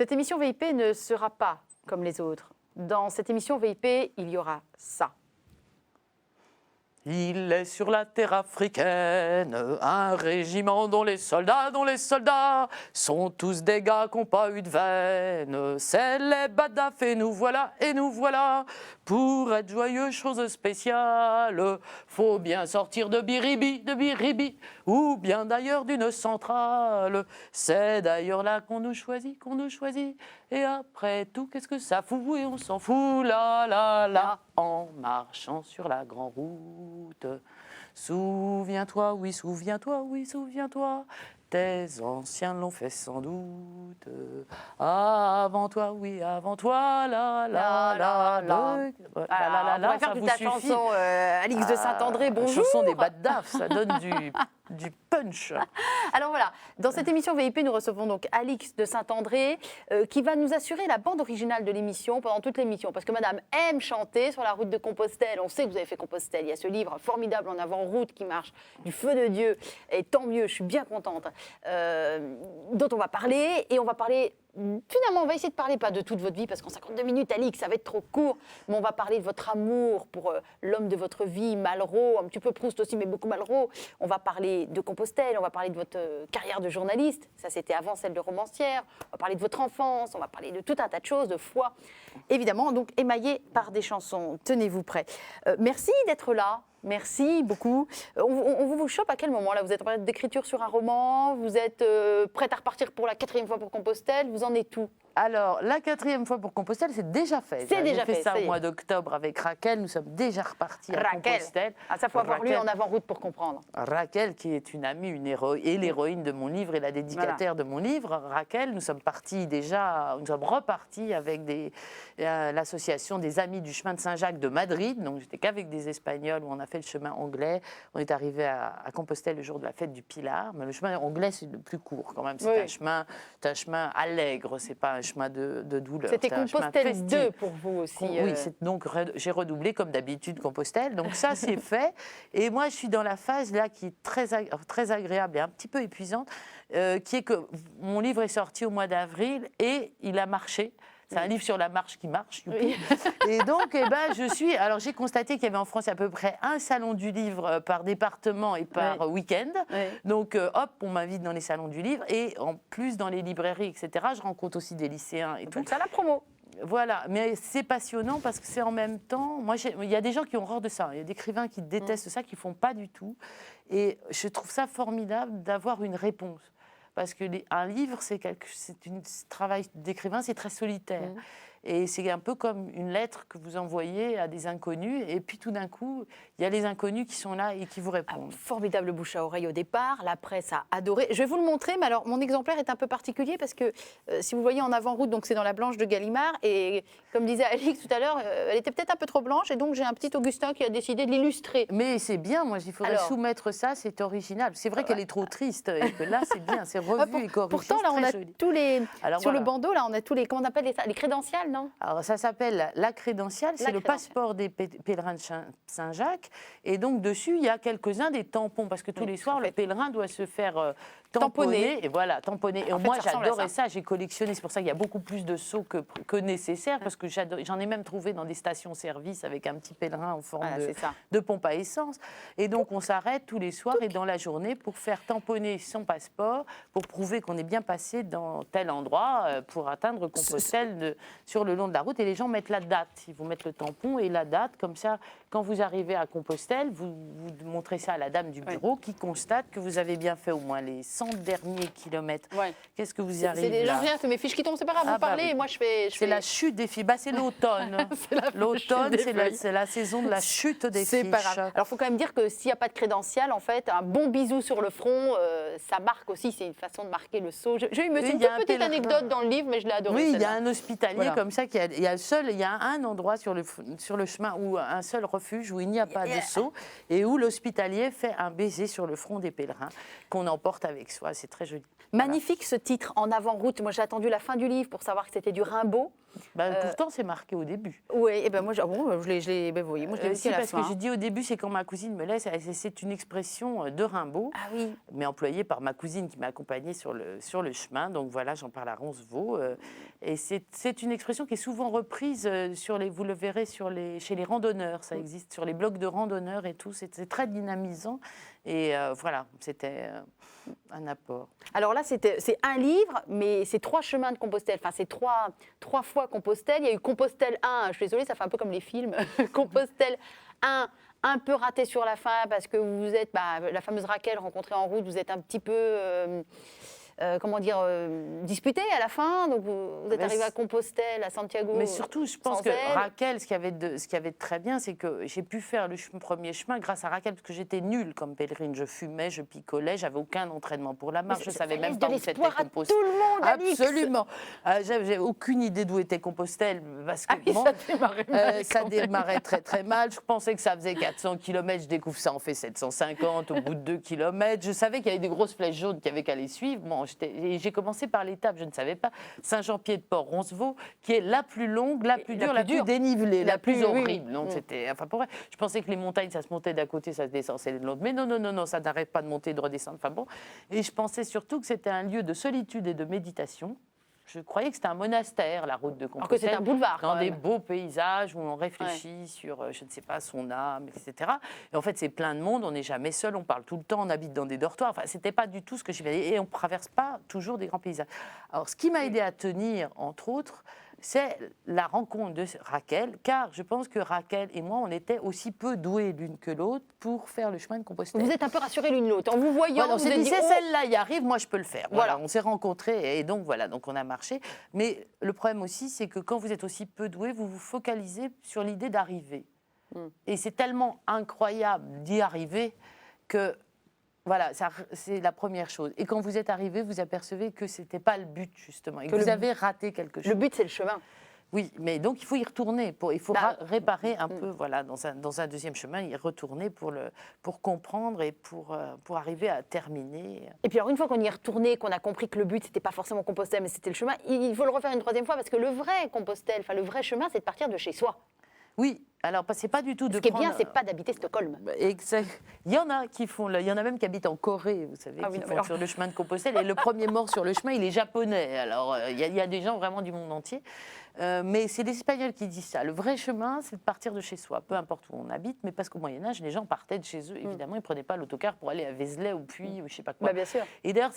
Cette émission VIP ne sera pas comme les autres. Dans cette émission VIP, il y aura ça. Il est sur la terre africaine, un régiment dont les soldats sont tous des gars qui n'ont pas eu de veine. C'est les badaf et nous voilà, pour être joyeux, chose spéciale. Faut bien sortir de Biribi, ou bien d'ailleurs d'une centrale. C'est d'ailleurs là qu'on nous choisit. Et après tout, qu'est-ce que ça fout? Oui, on s'en fout, là, en marchant sur la grande route. Souviens-toi, tes anciens l'ont fait sans doute. Avant toi, là. On va faire toute ta chanson, Alix de Saint-André, bonjour. Chanson des Baddaf, ça donne du punch. Alors voilà, dans cette émission VIP, nous recevons donc Alix de Saint-André qui va nous assurer la bande originale de l'émission pendant toute l'émission. Parce que madame aime chanter sur la route de Compostelle. On sait que vous avez fait Compostelle. Il y a ce livre formidable en avant-route qui marche, du feu de Dieu. Et tant mieux, je suis bien contente. Dont on va parler. Et on va parler... Finalement, on va essayer de parler pas de toute votre vie, parce qu'en 52 minutes, Alix, ça va être trop court, mais on va parler de votre amour pour l'homme de votre vie, Malraux, un petit peu Proust aussi, mais beaucoup Malraux. On va parler de Compostelle, on va parler de votre carrière de journaliste, ça c'était avant celle de romancière, on va parler de votre enfance, on va parler de tout un tas de choses, de foi, évidemment, donc émaillé par des chansons. Tenez-vous prêts. Merci d'être là. Merci beaucoup. On vous chope à quel moment là? Vous êtes en période d'écriture sur un roman? Vous êtes prête à repartir pour la 4e fois pour Compostelle? Vous en êtes où? Alors, la 4e fois pour Compostelle, c'est déjà fait. C'est déjà fait, ça au mois d'octobre avec Raquel. Nous sommes déjà repartis à Compostelle. Ah, ça faut avoir lu En avant-route pour comprendre. Raquel, qui est une amie, une et l'héroïne de mon livre et la dédicataire de mon livre. Raquel, nous sommes repartis avec l'association des Amis du chemin de Saint-Jacques de Madrid. Donc, j'étais qu'avec des Espagnols où on a fait le chemin anglais. On est arrivé à Compostelle le jour de la fête du Pilar. Mais le chemin anglais, c'est le plus court quand même. C'est un chemin allègre. C'est pas un chemin de douleur. C'était Compostelle 2 pour vous aussi. Oui, donc j'ai redoublé comme d'habitude Compostelle. Donc ça, c'est fait. Et moi, je suis dans la phase là qui est très agréable et un petit peu épuisante, qui est que mon livre est sorti au mois d'avril et il a marché. C'est un livre sur la marche qui marche. Oui. Et donc, alors j'ai constaté qu'il y avait en France à peu près un salon du livre par département et par week-end. Oui. Donc, on m'invite dans les salons du livre et en plus dans les librairies, etc. Je rencontre aussi des lycéens et tout. Donc, ça la promo. Voilà, mais c'est passionnant parce que c'est en même temps... il y a des gens qui ont horreur de ça. Il y a des écrivains qui détestent ça, qui ne font pas du tout. Et je trouve ça formidable d'avoir une réponse. Parce qu'un livre, c'est un travail d'écrivain, c'est très solitaire. Et c'est un peu comme une lettre que vous envoyez à des inconnus. Et puis tout d'un coup, il y a les inconnus qui sont là et qui vous répondent. Formidable bouche à oreille au départ. La presse a adoré. Je vais vous le montrer, mais alors mon exemplaire est un peu particulier parce que si vous voyez en avant-route, donc c'est dans la Blanche de Gallimard. Et comme disait Alix tout à l'heure, elle était peut-être un peu trop blanche. Et donc j'ai un petit Augustin qui a décidé de l'illustrer. Mais c'est bien, moi, il faudrait soumettre ça, c'est original. C'est vrai qu'elle est trop triste. Et que là, c'est bien, c'est revu et corrigé. Pourtant, là, on a tous les... Sur le bandeau, là, on a tous les... Comment on appelle les crédentials, non? Alors, ça s'appelle la crédentiale, c'est le passeport des pèlerins de Saint-Jacques. Et donc, dessus, il y a quelques-uns des tampons, parce que tous les soirs, le pèlerin doit se faire tamponner. Et voilà, tamponner. Et moi, j'adorais ça, j'ai collectionné. C'est pour ça qu'il y a beaucoup plus de seaux que nécessaire, parce que j'en ai même trouvé dans des stations-service avec un petit pèlerin en forme de pompe à essence. Et donc, on s'arrête tous les soirs et dans la journée pour faire tamponner son passeport, pour prouver qu'on est bien passé dans tel endroit, pour atteindre Compostelle sur le long de la route. Et les gens mettent la date. Ils vous mettent le tampon et la date. Comme ça, quand vous arrivez à Compostelle, vous montrez ça à la dame du bureau qui constate que vous avez bien fait au moins les 100 derniers kilomètres. Ouais. Qu'est-ce que vous y arrivez là? C'est des gens rien, c'est mes fiches qui tombent, c'est pas grave, vous parlez, et moi je fais... C'est la chute des filles. C'est l'automne. L'automne, c'est la saison de la chute des fiches. C'est pas grave. Alors, il faut quand même dire que s'il n'y a pas de crédential, en fait, un bon bisou sur le front, ça marque aussi, c'est une façon de marquer le saut. J'ai eu une petite anecdote dans le livre, mais je l'ai adorée. Oui, il y a un hospitalier comme ça, il y a un endroit sur le chemin, où un seul refuge, où il n'y a pas de saut, et où l'hospitalier fait un baiser sur le front des pèlerins, qu'on emporte avec soi. C'est très joli. Magnifique ce titre, En avant-route. Moi, j'ai attendu la fin du livre pour savoir que c'était du Rimbaud. Pourtant, c'est marqué au début. Oui, et ben moi, vous voyez, moi je l'ai aussi à la parce fin. Que j'ai dit au début, c'est quand ma cousine me laisse. C'est une expression de Rimbaud, mais employée par ma cousine qui m'a accompagnée sur le chemin. Donc voilà, j'en parle à Roncevaux. Et c'est une expression qui est souvent reprise vous le verrez chez les randonneurs. Ça existe sur les blogs de randonneurs et tout. C'est très dynamisant. Et voilà, c'était un apport. Alors là, c'est un livre, mais c'est 3 chemins de Compostelle. Enfin, c'est trois fois Compostelle. Il y a eu Compostelle 1, je suis désolée, ça fait un peu comme les films. Compostelle 1, un peu raté sur la fin parce que vous êtes, la fameuse Raquel rencontrée en route, vous êtes un petit peu... disputé à la fin, donc vous êtes arrivé à Compostelle, à Santiago. Mais surtout, je pense que Raquel, ce qu'il y avait de très bien, c'est que j'ai pu faire le premier chemin grâce à Raquel, parce que j'étais nulle comme pèlerine. Je fumais, je picolais, j'avais aucun entraînement pour la marche, je savais même pas où c'était Compostelle. Tout le monde, Alix. Absolument. J'avais aucune idée d'où était Compostelle, parce que ça démarrait très très mal. Je pensais que ça faisait 400 km, je découvre ça en fait 750 au bout de 2 km. Je savais qu'il y avait des grosses flèches jaunes qu'il y avait qu'à les suivre. Bon, j'ai commencé par l'étape, je ne savais pas, Saint-Jean-Pied-de-Port, Roncevaux, qui est la plus longue, la plus dure, la plus dénivelée, la plus horrible. Donc c'était, enfin pour vrai, je pensais que les montagnes, ça se montait d'un côté, ça se descendait de l'autre. Mais non, ça n'arrête pas de monter et de redescendre. Enfin bon, et je pensais surtout que c'était un lieu de solitude et de méditation. Je croyais que c'était un monastère, la route de Compostelle. Alors que c'est un boulevard, dans des beaux paysages où on réfléchit sur, je ne sais pas, son âme, etc. Et en fait, c'est plein de monde, on n'est jamais seul, on parle tout le temps, on habite dans des dortoirs. Enfin, c'était pas du tout ce que j'imaginais. Et on ne traverse pas toujours des grands paysages. Alors, ce qui m'a aidé à tenir, entre autres, c'est la rencontre de Raquel, car je pense que Raquel et moi, on était aussi peu doués l'une que l'autre pour faire le chemin de Compostelle. Vous êtes un peu rassurés l'une l'autre. En vous voyant, voilà, on s'est dit, celle-là y arrive, moi je peux le faire. Voilà. On s'est rencontrés et donc voilà, donc on a marché. Mais le problème aussi, c'est que quand vous êtes aussi peu doué, vous vous focalisez sur l'idée d'arriver. Et c'est tellement incroyable d'y arriver que... Voilà, c'est la première chose. Et quand vous êtes arrivé, vous apercevez que ce n'était pas le but, justement, et que vous avez raté quelque chose. Le but, c'est le chemin. Oui, mais donc il faut y retourner. Il faut réparer un peu, voilà, dans un deuxième chemin, y retourner pour comprendre et pour arriver à terminer. Et puis alors, une fois qu'on y est retourné, qu'on a compris que le but, c'était pas forcément Compostelle, mais c'était le chemin, il faut le refaire une troisième fois, parce que le vrai Compostelle, enfin le vrai chemin, c'est de partir de chez soi. Oui, alors c'est pas du tout de Ce qui est bien, c'est pas d'habiter Stockholm. Exact. Il y en a qui font, il y en a même qui habitent en Corée, vous savez, qui font sur le chemin de Compostelle. Et le premier mort sur le chemin, il est japonais. Alors il y a des gens vraiment du monde entier. Mais c'est les Espagnols qui disent ça. Le vrai chemin, c'est de partir de chez soi, peu importe où on habite, mais parce qu'au Moyen-Âge, les gens partaient de chez eux, évidemment, ils ne prenaient pas l'autocar pour aller à Vézelay ou Puy ou je ne sais pas quoi. Bien sûr. Et d'ailleurs,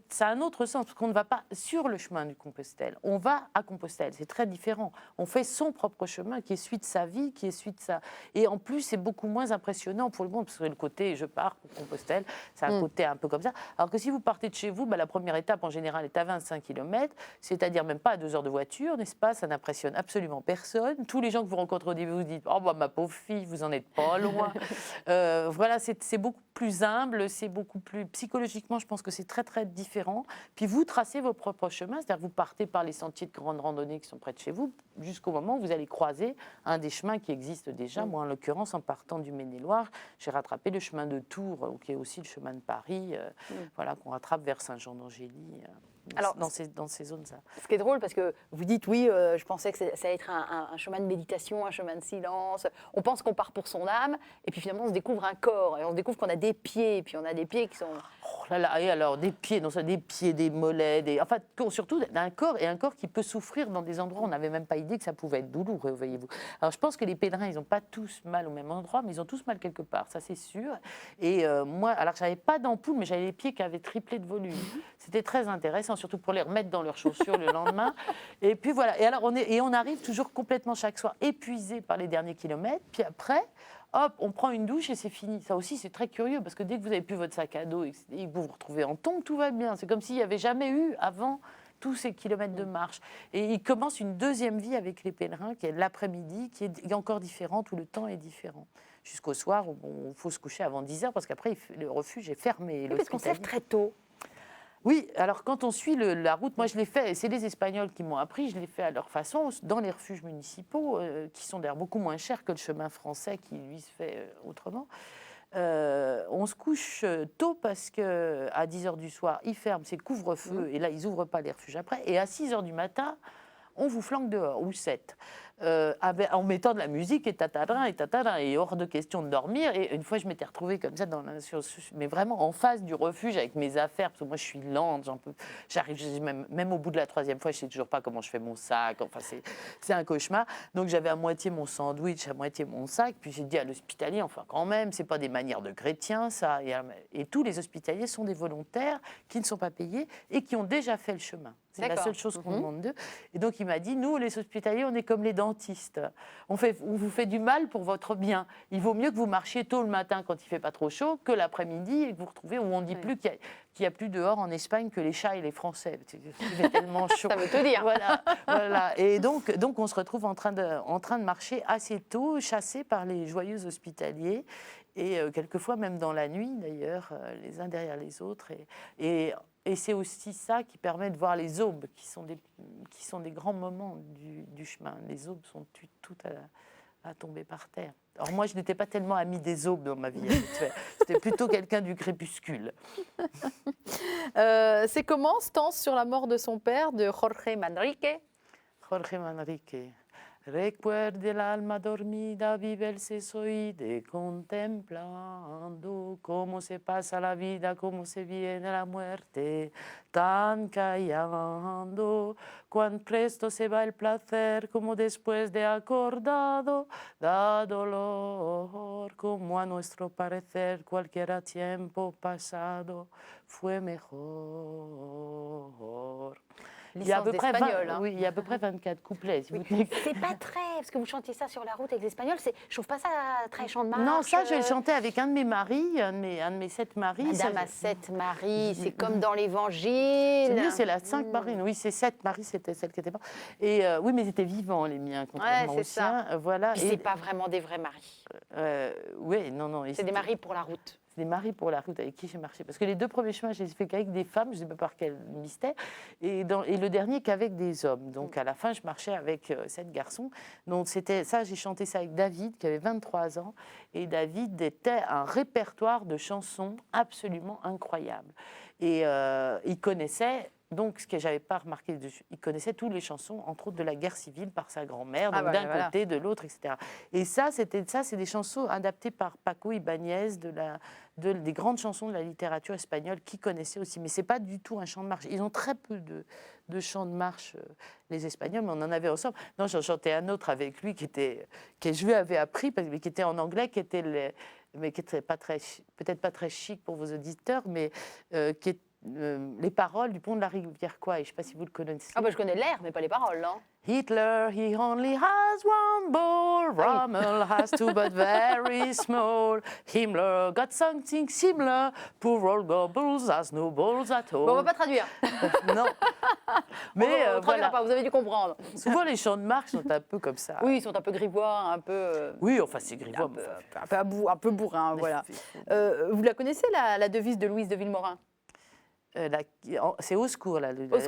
ça a un autre sens, parce qu'on ne va pas sur le chemin du Compostelle, on va à Compostelle, c'est très différent. On fait son propre chemin qui est celui de sa vie, qui est celui de sa... Et en plus, c'est beaucoup moins impressionnant pour le monde, parce que le côté « je pars pour Compostelle », c'est un côté un peu comme ça. Alors que si vous partez de chez vous, la première étape, en général, est à 25 km, c'est-à-dire même pas à 2 heures de voiture, n'est-ce pas ? Ça n'impressionne absolument personne. Tous les gens que vous rencontrez au début vous dites « Oh, ma pauvre fille, vous en êtes pas loin. » Voilà, c'est beaucoup plus humble, c'est beaucoup plus... Psychologiquement, je pense que c'est très, très différent. Puis vous tracez vos propres chemins, c'est-à-dire que vous partez par les sentiers de grande randonnée qui sont près de chez vous, jusqu'au moment où vous allez croiser un des chemins qui existent déjà. Moi, en l'occurrence, en partant du Maine-et-Loire, j'ai rattrapé le chemin de Tours, qui est aussi le chemin de Paris, voilà, qu'on rattrape vers Saint-Jean-d'Angély. Alors, dans ces zones-là. Ce qui est drôle, parce que vous dites, oui, je pensais que ça allait être un chemin de méditation, un chemin de silence. On pense qu'on part pour son âme, et puis finalement, on se découvre un corps, et on découvre qu'on a des pieds, et puis on a des pieds qui sont... Oh là là, et alors, des pieds, des mollets, enfin, surtout un corps, et un corps qui peut souffrir dans des endroits où on n'avait même pas idée que ça pouvait être douloureux, voyez-vous. Alors, je pense que les pèlerins, ils n'ont pas tous mal au même endroit, mais ils ont tous mal quelque part, ça c'est sûr. Et moi, alors, je n'avais pas d'ampoule, mais j'avais les pieds qui avaient triplé de volume. C'était très intéressant, surtout pour les remettre dans leurs chaussures le lendemain. Et puis voilà. Et alors on arrive toujours complètement chaque soir épuisé par les derniers kilomètres. Puis après, hop, on prend une douche et c'est fini. Ça aussi, c'est très curieux parce que dès que vous avez plus votre sac à dos et que vous vous retrouvez en tombe, tout va bien. C'est comme s'il n'y avait jamais eu avant tous ces kilomètres de marche. Et il commence une deuxième vie avec les pèlerins, qui est l'après-midi, qui est encore différente, où le temps est différent. Jusqu'au soir, où il faut se coucher avant 10h, parce qu'après, le refuge est fermé. Oui, parce qu'on se lève très tôt. Oui, alors quand on suit la route, moi je l'ai fait, et c'est les Espagnols qui m'ont appris, je l'ai fait à leur façon, dans les refuges municipaux, qui sont d'ailleurs beaucoup moins chers que le chemin français qui, lui, se fait autrement. On se couche tôt parce qu'à 10h du soir, ils ferment, c'est couvre-feu, et là, ils n'ouvrent pas les refuges après. Et à 6h du matin, on vous flanque dehors, ou 7. En mettant de la musique et tatadin, et hors de question de dormir. Et une fois, je m'étais retrouvée comme ça, mais vraiment en face du refuge avec mes affaires, parce que moi, je suis lente, j'arrive même au bout de la 3e fois, je ne sais toujours pas comment je fais mon sac, enfin, c'est un cauchemar. Donc, j'avais à moitié mon sandwich, à moitié mon sac, puis j'ai dit à l'hospitalier, enfin, quand même, c'est pas des manières de chrétiens, ça. Et tous les hospitaliers sont des volontaires qui ne sont pas payés et qui ont déjà fait le chemin. C'est la seule chose qu'on demande d'eux. Et donc, il m'a dit, nous, les hospitaliers, on est comme les dentistes. On vous fait du mal pour votre bien. Il vaut mieux que vous marchiez tôt le matin quand il ne fait pas trop chaud que l'après-midi et que vous retrouvez où on ne dit plus qu'il y a plus dehors en Espagne que les chats et les Français. Il fait tellement chaud. Ça veut te dire. Voilà. Et donc, on se retrouve en train de marcher assez tôt, chassés par les joyeux hospitaliers. Et quelquefois, même dans la nuit, d'ailleurs, les uns derrière les autres. Et c'est aussi ça qui permet de voir les aubes, qui sont des grands moments du chemin. Les aubes sont toutes à tomber par terre. Alors moi, je n'étais pas tellement amie des aubes dans ma vie habituelle. J'étais plutôt quelqu'un du crépuscule. C'est comment, Stance, sur la mort de son père, de Jorge Manrique? Jorge Manrique. Recuerde el alma dormida, vive el sesoide, contemplando cómo se pasa la vida, cómo se viene la muerte, tan callando, cuán presto se va el placer, como después de acordado, da dolor, como a nuestro parecer cualquier tiempo pasado fue mejor. Il y a à peu près 24 couplets. Si c'est pas très, parce que vous chantiez ça sur la route avec l'Espagnol, je trouve pas ça très chant de marche. Non, ça je le chantais avec un de mes maris, un de mes 7 maris. Madame a 7 maris, c'est comme dans l'Évangile. C'est mieux, c'est la 5 maris. Oui, c'est 7 maris, c'était celle qui était pas. Et oui, mais ils étaient vivants les miens, contrairement aux siens. Voilà. Et c'est pas vraiment des vrais maris. Oui, non. C'est des maris pour la route. Des maris pour la route avec qui j'ai marché. Parce que les 2 premiers chemins, je les ai fait qu'avec des femmes, je ne sais pas par quel mystère, et le dernier qu'avec des hommes. Donc à la fin, je marchais avec 7 garçons. Donc j'ai chanté ça avec David, qui avait 23 ans, et David était un répertoire de chansons absolument incroyable. Et il connaissait... Donc, ce que je n'avais pas remarqué dessus, il connaissait toutes les chansons, entre autres de la guerre civile par sa grand-mère, donc d'un côté, de l'autre, etc. Et c'est des chansons adaptées par Paco Ibáñez, des grandes chansons de la littérature espagnole qu'il connaissait aussi. Mais ce n'est pas du tout un chant de marche. Ils ont très peu de chants de marche, les Espagnols, mais on en avait ensemble. Non, j'en chantais un autre avec lui que je lui avais appris, mais qui était en anglais, mais qui était peut-être pas très chic pour vos auditeurs, mais qui est les paroles du pont de la rivière Kwai. Je ne sais pas si vous le connaissez. Ah bah je connais l'air, mais pas les paroles, non? Hitler, he only has one ball. Rommel has two, but very small. Himmler got something similar. Poor old Goebbels has no balls at all. Bon, on va pas traduire. Non. Mais on traduira pas, vous avez dû comprendre. Souvent, les chants de marche sont un peu comme ça. Oui, ils sont un peu grivois, un peu... Oui, enfin, c'est grivois. Un peu bourrin, voilà. Vous la connaissez, la devise de Louise de Villemorin? C'est au secours, là. Au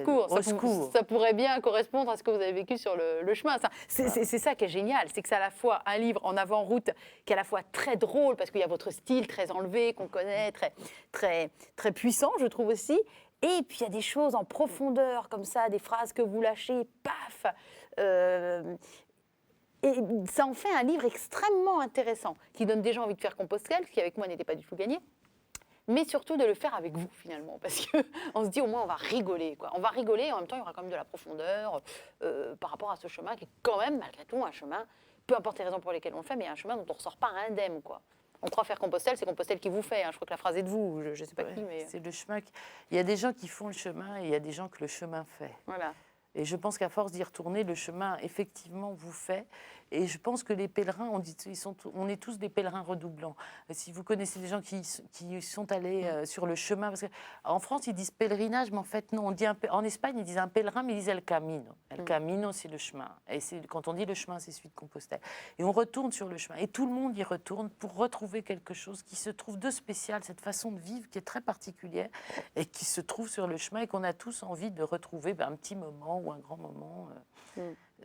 secours. Ça pourrait bien correspondre à ce que vous avez vécu sur le chemin. C'est ça qui est génial, c'est que c'est à la fois un livre en avant-route qui est à la fois très drôle, parce qu'il y a votre style très enlevé, qu'on connaît, très, très, très puissant, je trouve aussi. Et puis il y a des choses en profondeur, comme ça, des phrases que vous lâchez, paf. Et ça en fait un livre extrêmement intéressant, qui donne déjà envie de faire Compostelle, ce qui avec moi n'était pas du tout gagné. Mais surtout de le faire avec vous, finalement, parce qu'on se dit au moins on va rigoler, quoi. On va rigoler et en même temps il y aura quand même de la profondeur par rapport à ce chemin qui est quand même, malgré tout, un chemin, peu importe les raisons pour lesquelles on le fait, mais un chemin dont on ne ressort pas indemne, quoi. On croit faire Compostelle, c'est Compostelle qui vous fait. Je crois que la phrase est de vous, je ne sais pas qui, mais... C'est le chemin. Il y a des gens qui font le chemin et il y a des gens que le chemin fait. Voilà. Et je pense qu'à force d'y retourner, le chemin, effectivement, vous fait. Et je pense que les pèlerins, on est tous des pèlerins redoublants. Si vous connaissez des gens qui sont allés sur le chemin, parce qu'en France, ils disent pèlerinage, mais en fait, non. En Espagne, ils disent un pèlerin, mais ils disent el camino. El camino, c'est le chemin. Et quand on dit le chemin, c'est celui de Compostelle. Et on retourne sur le chemin. Et tout le monde y retourne pour retrouver quelque chose qui se trouve de spécial, cette façon de vivre qui est très particulière et qui se trouve sur le chemin et qu'on a tous envie de retrouver un petit moment ou un grand moment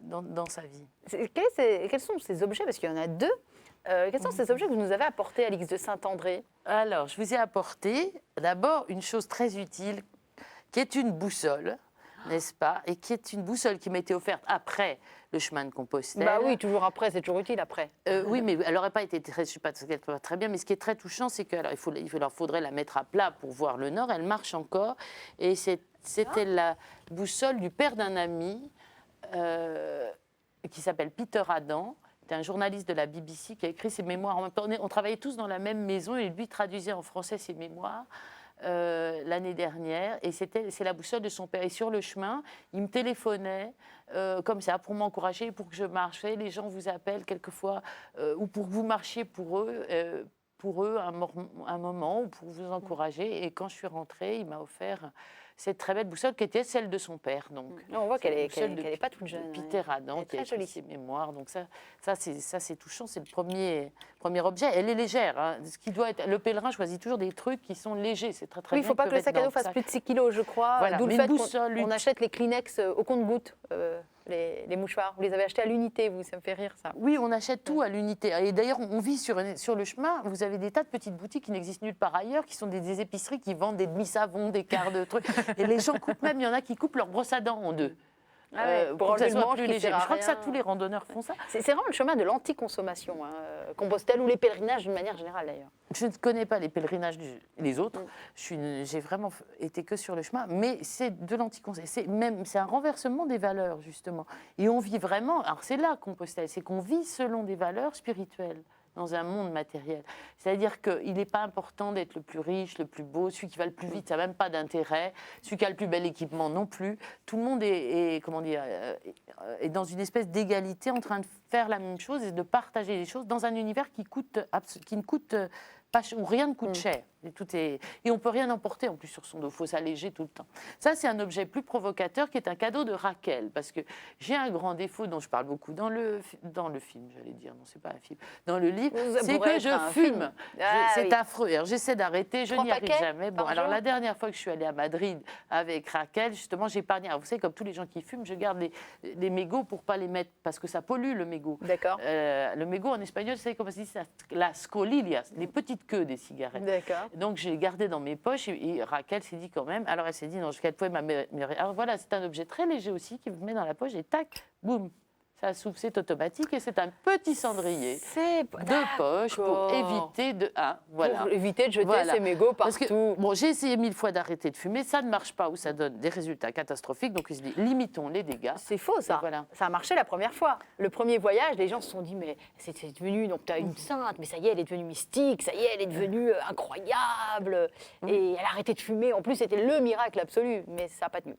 dans sa vie. Quels sont ces objets? Parce qu'il y en a 2. Quels sont ces objets que vous nous avez apportés, Alix de Saint-André? Alors, je vous ai apporté d'abord une chose très utile, qui est une boussole. n'est-ce pas? Et qui est une boussole qui m'a été offerte après le chemin de Compostelle. Bah oui, toujours après, c'est toujours utile après. Oui, mais elle n'aurait pas été très, je sais pas très bien, mais ce qui est très touchant, c'est qu'il leur faudrait la mettre à plat pour voir le nord. Elle marche encore, et c'était la boussole du père d'un ami qui s'appelle Peter Adam. C'était un journaliste de la BBC qui a écrit ses mémoires. En même temps, on travaillait tous dans la même maison et lui traduisait en français ses mémoires l'année dernière. Et c'est la boussole de son père. Et sur le chemin, il me téléphonait comme ça pour m'encourager, pour que je marche. Vous savez, les gens vous appellent quelquefois ou pour que vous marchiez pour eux un moment ou pour vous encourager. Et quand je suis rentrée, il m'a offert cette très belle boussole qui était celle de son père. Donc, on voit qu'elle n'est pas toute jeune. Peter Adam, qui a écrit ses mémoires. Donc ça c'est touchant. C'est le premier objet. Elle est légère. Hein. Ce qui doit être, le pèlerin choisit toujours des trucs qui sont légers. C'est très oui, bien. Il ne faut pas que le sac à dos fasse plus de 6 kilos, je crois. Voilà. D'où le fait qu'on achète les Kleenex au compte-gouttes. Les mouchoirs, vous les avez achetés à l'unité, vous, ça me fait rire ça. Oui, on achète tout à l'unité. Et d'ailleurs, on vit sur le chemin, vous avez des tas de petites boutiques qui n'existent nulle part ailleurs, qui sont des épiceries qui vendent des demi-savons, des quarts de trucs. Et les gens coupent même, il y en a qui coupent leur brosse à dents en deux. Pour que ça soit plus léger. Je crois que ça, tous les randonneurs font ça. C'est vraiment le chemin de l'anti-consommation, Compostelle ou les pèlerinages d'une manière générale d'ailleurs. Je ne connais pas les pèlerinages les autres. J'ai vraiment été que sur le chemin, mais c'est de l'anti-consommation. C'est un renversement des valeurs justement. Et on vit vraiment. Alors c'est là Compostelle, c'est qu'on vit selon des valeurs spirituelles dans un monde matériel. C'est-à-dire qu'il n'est pas important d'être le plus riche, le plus beau, celui qui va le plus vite, ça n'a même pas d'intérêt, celui qui a le plus bel équipement non plus. Tout le monde est dans une espèce d'égalité en train de faire la même chose et de partager les choses dans un univers qui ne coûte pas, où rien ne coûte cher. Et on ne peut rien emporter en plus sur son dos, il faut s'alléger tout le temps. Ça, c'est un objet plus provocateur qui est un cadeau de Raquel, parce que j'ai un grand défaut dont je parle beaucoup dans le film, j'allais dire, non, c'est pas un film, dans le livre, c'est que je fume. C'est affreux. Alors, j'essaie d'arrêter, je n'y arrive jamais. Bon, alors la dernière fois que je suis allée à Madrid avec Raquel, justement, j'ai épargné. Alors, vous savez, comme tous les gens qui fument, je garde les mégots pour ne pas les mettre, parce que ça pollue le mégot. D'accord. Le mégot en espagnol, vous savez comment ça se dit? La scolilla, les petites queues des cigarettes. D'accord. Donc, je l'ai gardé dans mes poches et Raquel s'est dit quand même, alors elle s'est dit non, qu'elle pouvait m'améliorer. Alors voilà, c'est un objet très léger aussi qui vous met dans la poche et tac, boum, ça s'ouvre, c'est automatique et c'est un petit cendrier de poche pour éviter pour éviter de jeter ses mégots partout. Parce que, j'ai essayé 1000 fois d'arrêter de fumer, ça ne marche pas ou ça donne des résultats catastrophiques, donc il se dit limitons les dégâts. C'est faux ça. Voilà. Ça a marché la première fois. Le premier voyage, les gens se sont dit mais c'est devenu, donc tu as une sainte, mais ça y est, elle est devenue mystique, ça y est, elle est devenue incroyable. Et elle a arrêté de fumer. En plus, c'était le miracle absolu, mais ça n'a pas tenu.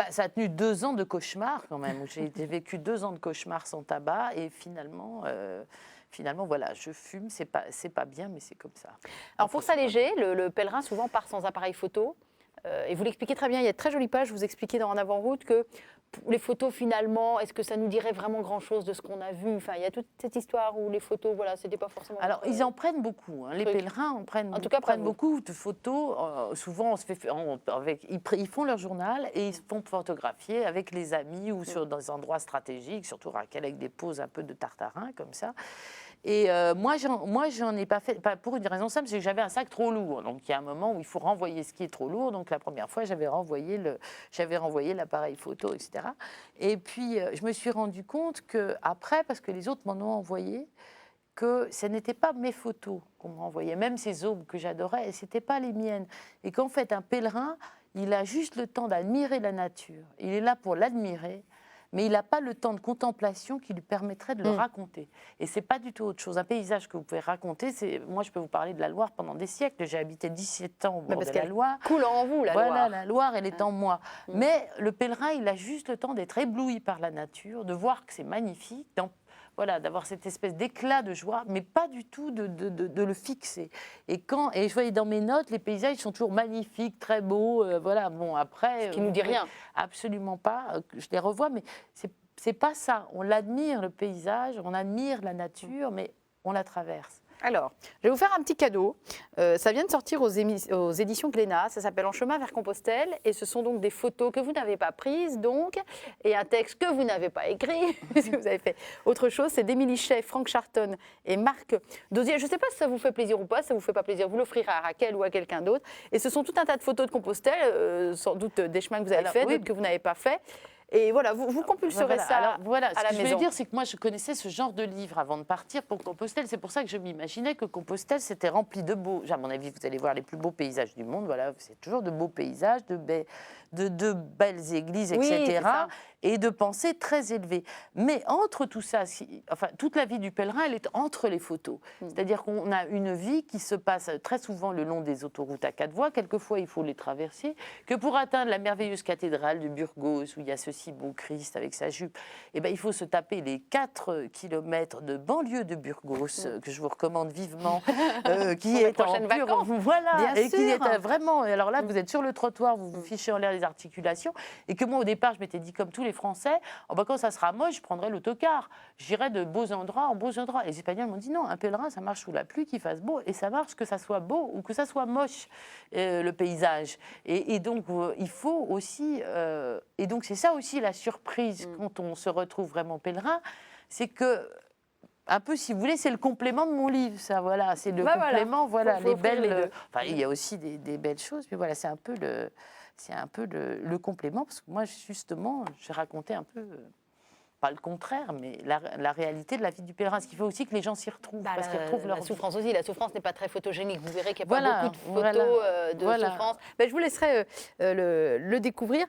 Ça a tenu 2 ans de cauchemar quand même, où j'ai vécu 2 ans de cauchemar sans tabac et finalement, voilà, je fume, c'est pas bien, mais c'est comme ça. Alors pour s'alléger, le pèlerin souvent part sans appareil photo. Et vous l'expliquez très bien, il y a de très jolies pages, vous expliquez dans En avant-route que les photos finalement, est-ce que ça nous dirait vraiment grand-chose de ce qu'on a vu? Enfin, il y a toute cette histoire où les photos, voilà, c'était pas forcément... Alors, ils en prennent beaucoup, les pèlerins prennent beaucoup de photos. Souvent, on se fait ils font leur journal et ils se font photographier avec les amis ou dans des endroits stratégiques, surtout Raquel avec des poses un peu de tartarin comme ça. Et moi, j'en ai pas fait, pour une raison simple, c'est que j'avais un sac trop lourd. Donc, il y a un moment où il faut renvoyer ce qui est trop lourd. Donc, la première fois, j'avais renvoyé l'appareil photo, etc. Et puis, je me suis rendu compte qu'après, parce que les autres m'en ont envoyé, que ce n'étaient pas mes photos qu'on m'envoyait, même ces aubes que j'adorais, et ce n'étaient pas les miennes. Et qu'en fait, un pèlerin, il a juste le temps d'admirer la nature. Il est là pour l'admirer, mais il n'a pas le temps de contemplation qui lui permettrait de le raconter. Et ce n'est pas du tout autre chose. Un paysage que vous pouvez raconter, moi je peux vous parler de la Loire pendant des siècles. J'ai habité 17 ans au bord de la Loire. Coule en vous, la Loire. Voilà, la Loire, elle est en moi. Mais le pèlerin, il a juste le temps d'être ébloui par la nature, de voir que c'est magnifique, d'avoir cette espèce d'éclat de joie, mais pas du tout de le fixer. Et je voyais dans mes notes, les paysages sont toujours magnifiques, très beaux, après... Ce qui ne nous dit rien. Absolument pas, je les revois, mais c'est pas ça. On l'admire, le paysage, on admire la nature, mais on la traverse. Alors, je vais vous faire un petit cadeau. Ça vient de sortir aux éditions Glénat. Ça s'appelle En chemin vers Compostelle. Et ce sont donc des photos que vous n'avez pas prises, donc, et un texte que vous n'avez pas écrit, si vous avez fait autre chose. C'est d'Émilie Chay, Franck Charton et Marc Dosier. Je ne sais pas si ça vous fait plaisir ou pas. Si ça ne vous fait pas plaisir, vous l'offrirez à Raquel ou à quelqu'un d'autre. Et ce sont tout un tas de photos de Compostelle, sans doute des chemins que vous avez faits, d'autres que vous n'avez pas faits. Et voilà, vous compulserez ça à la maison. Ce que je veux dire, c'est que moi, je connaissais ce genre de livre avant de partir pour Compostelle. C'est pour ça que je m'imaginais que Compostelle, c'était rempli de beaux... À mon avis, vous allez voir les plus beaux paysages du monde. Voilà, c'est toujours de beaux paysages, de belles églises, etc. Et de pensées très élevées. Mais entre tout ça, toute la vie du pèlerin, elle est entre les photos. C'est-à-dire qu'on a une vie qui se passe très souvent le long des autoroutes à 4 voies. Quelquefois, il faut les traverser. Que pour atteindre la merveilleuse cathédrale de Burgos, où il y a ce si beau Christ avec sa jupe, eh ben, il faut se taper les 4 kilomètres de banlieue de Burgos, que je vous recommande vivement, qui est en pure... Voilà, bien et sûr. qui est vraiment... Alors là, vous êtes sur le trottoir, vous vous fichez en l'air les articulations, et que moi, au départ, je m'étais dit, comme tous les Français, quand ça sera moche, je prendrai l'autocar. J'irai de beaux endroits en beaux endroits. Et les Espagnols m'ont dit, non, un pèlerin, ça marche sous la pluie, qu'il fasse beau, et ça marche que ça soit beau ou que ça soit moche, le paysage. Et donc, il faut aussi... et donc, c'est ça aussi la surprise quand on se retrouve vraiment pèlerin, c'est que, un peu, si vous voulez, c'est le complément de mon livre, ça, voilà. C'est le complément, voilà, faut les belles... Enfin, il y a aussi des belles choses, mais voilà, c'est un peu le complément, parce que moi, justement, j'ai raconté un peu... pas le contraire, mais la réalité de la vie du pèlerin. Ce qui fait aussi que les gens s'y retrouvent, parce qu'ils retrouvent leur souffrance aussi. La souffrance n'est pas très photogénique. Vous verrez qu'il n'y a pas beaucoup de photos de souffrance. Ben, je vous laisserai le découvrir.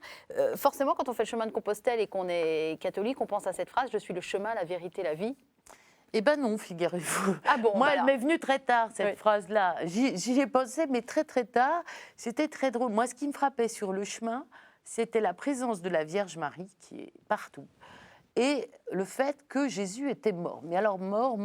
Forcément, quand on fait le chemin de Compostelle et qu'on est catholique, on pense à cette phrase « Je suis le chemin, la vérité, la vie ». Eh bien non, figurez-vous. Ah bon, moi, elle m'est venue très tard, cette phrase-là. J'y ai pensé, mais très très tard. C'était très drôle. Moi, ce qui me frappait sur le chemin, c'était la présence de la Vierge Marie, qui est partout. Et le fait que Jésus était mort. Mais alors mort.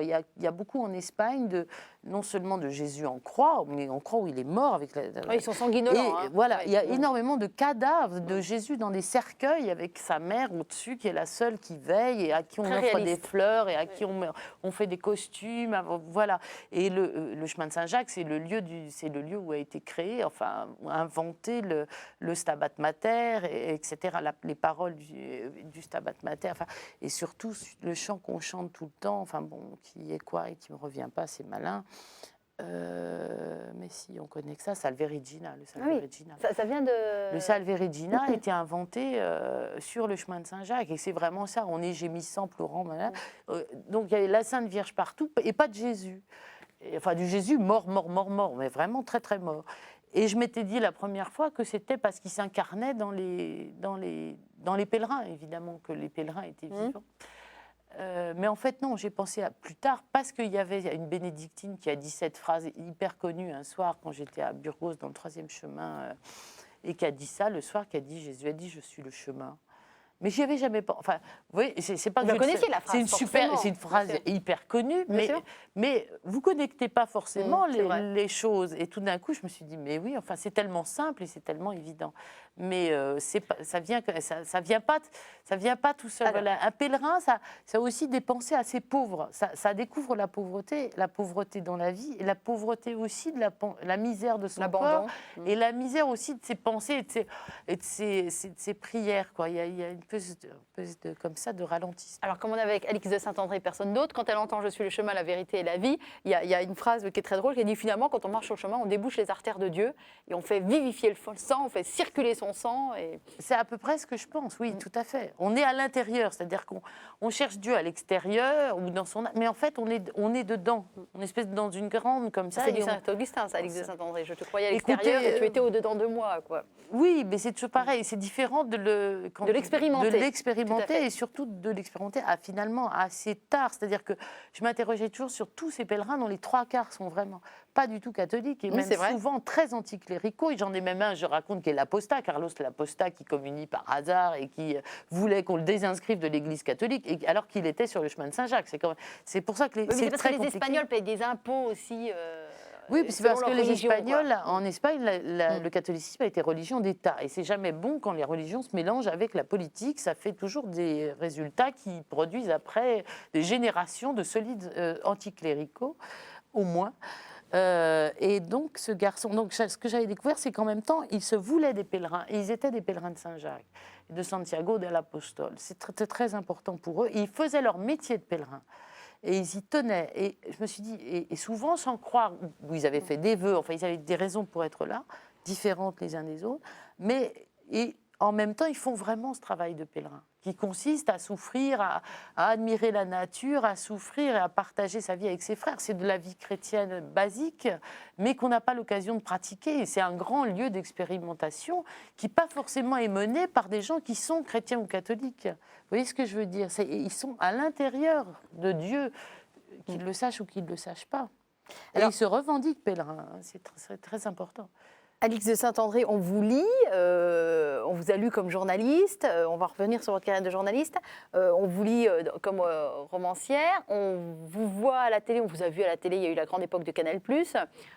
Il y a beaucoup en Espagne, non seulement de Jésus en croix, mais en croix où il est mort. Avec ils sont sanguinolents. Voilà, il y a énormément de cadavres de Jésus dans des cercueils avec sa mère au-dessus, qui est la seule qui veille et à qui on offre des fleurs et à qui on fait des costumes. Voilà. Et le chemin de Saint-Jacques, c'est le lieu où a été créé, enfin inventé le Stabat Mater, etc. Les paroles du Stabat Mater. Enfin, et surtout le chant qu'on chante tout le temps, enfin bon, qui est quoi et qui me revient pas, c'est malin. Mais si on connaît que ça, Salve Regina, le Salve Regina. Ça vient de... Le Salve Regina a été inventé sur le chemin de Saint-Jacques, et c'est vraiment ça. On est gémissant, pleurant, malin. Donc il y avait la Sainte Vierge partout et pas de Jésus. Enfin du Jésus mort, mais vraiment très très mort. Et je m'étais dit la première fois que c'était parce qu'il s'incarnait dans les pèlerins, évidemment, que les pèlerins étaient vivants. Mais en fait, non, j'ai pensé à plus tard, parce qu'il y avait une bénédictine qui a dit cette phrase hyper connue un soir, quand j'étais à Burgos, dans le 3e chemin, et qui a dit ça le soir, qui a dit, Jésus a dit, je suis le chemin. Mais j'y avais jamais pensé. Enfin, vous voyez, c'est pas que vous connaissiez la phrase. C'est une phrase hyper connue, mais vous connectez pas forcément les choses. Et tout d'un coup, je me suis dit, mais oui, enfin, c'est tellement simple et c'est tellement évident. Mais ça vient pas tout seul. Voilà. Un pèlerin, ça a aussi des pensées assez pauvres. Ça découvre la pauvreté dans la vie, et la pauvreté aussi de la misère de son corps, et la misère aussi de ses pensées et de ses prières. Quoi. Il y a une comme ça de ralentissement. Alors, comme on est avec Alix de Saint-André, personne d'autre, quand elle entend « Je suis le chemin, la vérité et la vie », il y a une phrase qui est très drôle, qui dit finalement, quand on marche sur le chemin, on débouche les artères de Dieu et on fait vivifier le sang, on fait circuler son sang. Et... C'est à peu près ce que je pense, oui, tout à fait. On est à l'intérieur, c'est-à-dire qu'on cherche Dieu à l'extérieur ou dans son... Mais en fait, on est dedans, on est espèce dans une grande comme ça. C'est du Saint-Augustin, ça, Alix de Saint-André. Je te croyais à l'extérieur et tu étais au-dedans de moi, quoi. Oui, mais c'est toujours pareil, c'est différent de l'expérimenter. De l'expérimenter et surtout de l'expérimenter finalement assez tard. C'est-à-dire que je m'interrogeais toujours sur tous ces pèlerins dont les 3/4 sont vraiment pas du tout catholiques et même souvent très anticléricaux. Et j'en ai même un, je raconte, qui est l'apostat, Carlos l'Apostat, qui communie par hasard et qui voulait qu'on le désinscrive de l'Église catholique, alors qu'il était sur le chemin de Saint-Jacques. C'est pour ça que c'est parce que les Espagnols payent des impôts aussi. Oui, c'est parce que les Espagnols, en Espagne, le catholicisme a été religion d'État. Et c'est jamais bon quand les religions se mélangent avec la politique. Ça fait toujours des résultats qui produisent après des générations de solides anticléricaux, au moins. Et donc, ce garçon, donc, ce que j'avais découvert, c'est qu'en même temps, ils se voulaient des pèlerins. Et ils étaient des pèlerins de Saint-Jacques, de Santiago de l'Apostole. C'était très important pour eux. Et ils faisaient leur métier de pèlerin. Et ils y tenaient. Et je me suis dit, et souvent sans croire, où ils avaient fait des vœux, enfin, ils avaient des raisons pour être là, différentes les uns des autres, mais en même temps, ils font vraiment ce travail de pèlerin, qui consiste à souffrir, à admirer la nature, à souffrir et à partager sa vie avec ses frères. C'est de la vie chrétienne basique, mais qu'on n'a pas l'occasion de pratiquer. Et c'est un grand lieu d'expérimentation qui pas forcément est mené par des gens qui sont chrétiens ou catholiques. Vous voyez ce que je veux dire? Ils sont à l'intérieur de Dieu, qu'ils le sachent ou qu'ils ne le sachent pas. Et ils se revendiquent pèlerins, c'est très important. Alix de Saint-André, on vous lit, on vous a lu comme journaliste, on va revenir sur votre carrière de journaliste, on vous lit comme romancière, on vous voit à la télé, on vous a vu à la télé, il y a eu la grande époque de Canal+,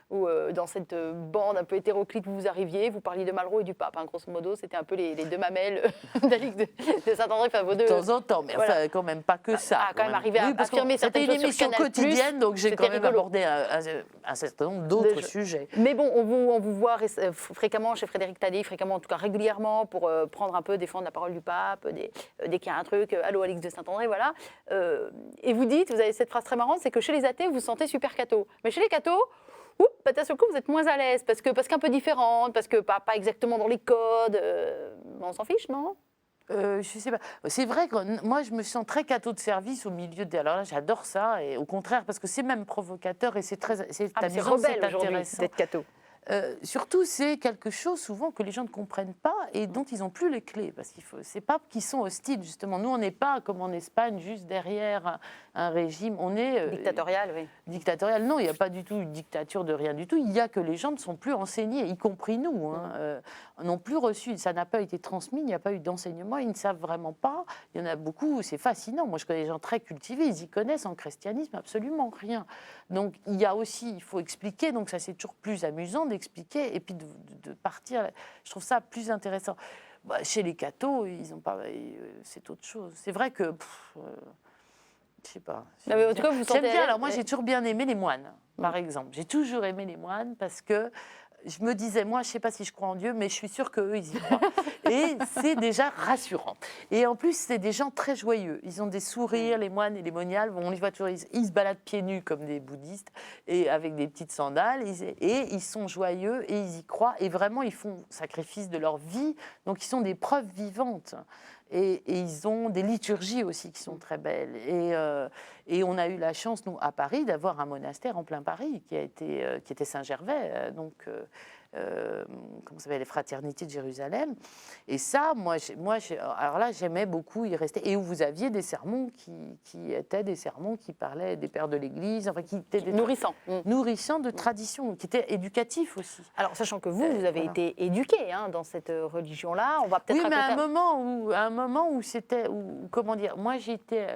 où dans cette bande un peu hétéroclite, vous arriviez, vous parliez de Malraux et du pape, hein, grosso modo, c'était un peu les deux mamelles d'Alix de Saint-André, enfin vos deux... De temps en temps, mais voilà. Enfin, quand même pas que ça. Quand même arrivé à affirmer certaines choses sur Canal+. C'était une émission quotidienne, donc j'ai quand même abordé un certain nombre d'autres sujets. Mais bon, on vous voit fréquemment chez Frédéric Tadei, fréquemment, en tout cas régulièrement, pour prendre un peu, défendre la parole du pape, dès qu'il y a un truc, allô Alix de Saint-André, voilà. Et vous dites, vous avez cette phrase très marrante, c'est que chez les athées, vous vous sentez super catho. Mais chez les cathos, d'un seul coup, vous êtes moins à l'aise, parce qu'un peu différente, parce que pas exactement dans les codes. On s'en fiche, non ? Je sais pas. C'est vrai que moi, je me sens très catho de service au milieu de... Alors là, j'adore ça, et au contraire, parce que c'est même provocateur, et c'est amusant, c'est aujourd'hui d'être catho. Surtout, c'est quelque chose souvent que les gens ne comprennent pas et dont ils n'ont plus les clés. Parce c'est pas qu'ils sont hostiles, justement. Nous, on n'est pas, comme en Espagne, juste derrière un régime. On est... dictatorial, oui. Dictatorial, non, il n'y a pas du tout une dictature de rien du tout. Il y a que les gens ne sont plus enseignés, y compris nous, n'ont plus reçu. Ça n'a pas été transmis, il n'y a pas eu d'enseignement, ils ne savent vraiment pas. Il y en a beaucoup, c'est fascinant. Moi, je connais des gens très cultivés, ils y connaissent en christianisme absolument rien. Donc, il y a aussi, il faut expliquer, donc ça c'est toujours plus amusant d'expliquer et puis de partir. Je trouve ça plus intéressant. Chez les cathos, ils ont pas, c'est autre chose. C'est vrai que, je sais pas. En tout cas, vous j'aime bien. Alors moi, j'ai toujours bien aimé les moines, par exemple. J'ai toujours aimé les moines parce que je me disais, moi, je ne sais pas si je crois en Dieu, mais je suis sûre qu'eux, ils y croient. Et c'est déjà rassurant. Et en plus, c'est des gens très joyeux. Ils ont des sourires, les moines et les moniales. On les voit toujours, ils se baladent pieds nus comme des bouddhistes, et avec des petites sandales. Et ils sont joyeux et ils y croient. Et vraiment, ils font sacrifice de leur vie. Donc, ils sont des preuves vivantes. Et ils ont des liturgies aussi qui sont très belles. Et on a eu la chance, nous, à Paris, d'avoir un monastère en plein Paris qui était Saint-Gervais, comment ça s'appelle, les Fraternités de Jérusalem. Et ça, alors là, j'aimais beaucoup y rester. Et où vous aviez des sermons qui étaient des sermons qui parlaient des pères de l'Église, enfin qui étaient nourrissants de tradition, qui étaient éducatifs aussi. Alors, sachant que vous avez été éduqué dans cette religion-là, on va peut-être... Oui, mais à un moment où c'était... Comment dire, moi, j'étais...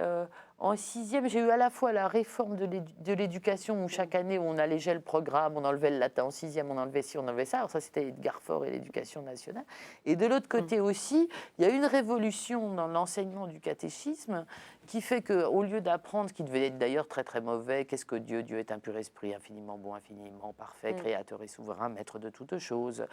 En sixième, j'ai eu à la fois la réforme de l'éducation où chaque année on allégeait le programme, on enlevait le latin. En sixième, on enlevait ci, on enlevait ça. Alors ça, c'était Edgar Faure et l'éducation nationale. Et de l'autre côté aussi, il y a eu une révolution dans l'enseignement du catéchisme qui fait qu'au lieu d'apprendre, ce qui devait être d'ailleurs très très mauvais, qu'est-ce que Dieu ? Dieu est un pur esprit, infiniment bon, infiniment parfait, créateur et souverain, maître de toutes choses.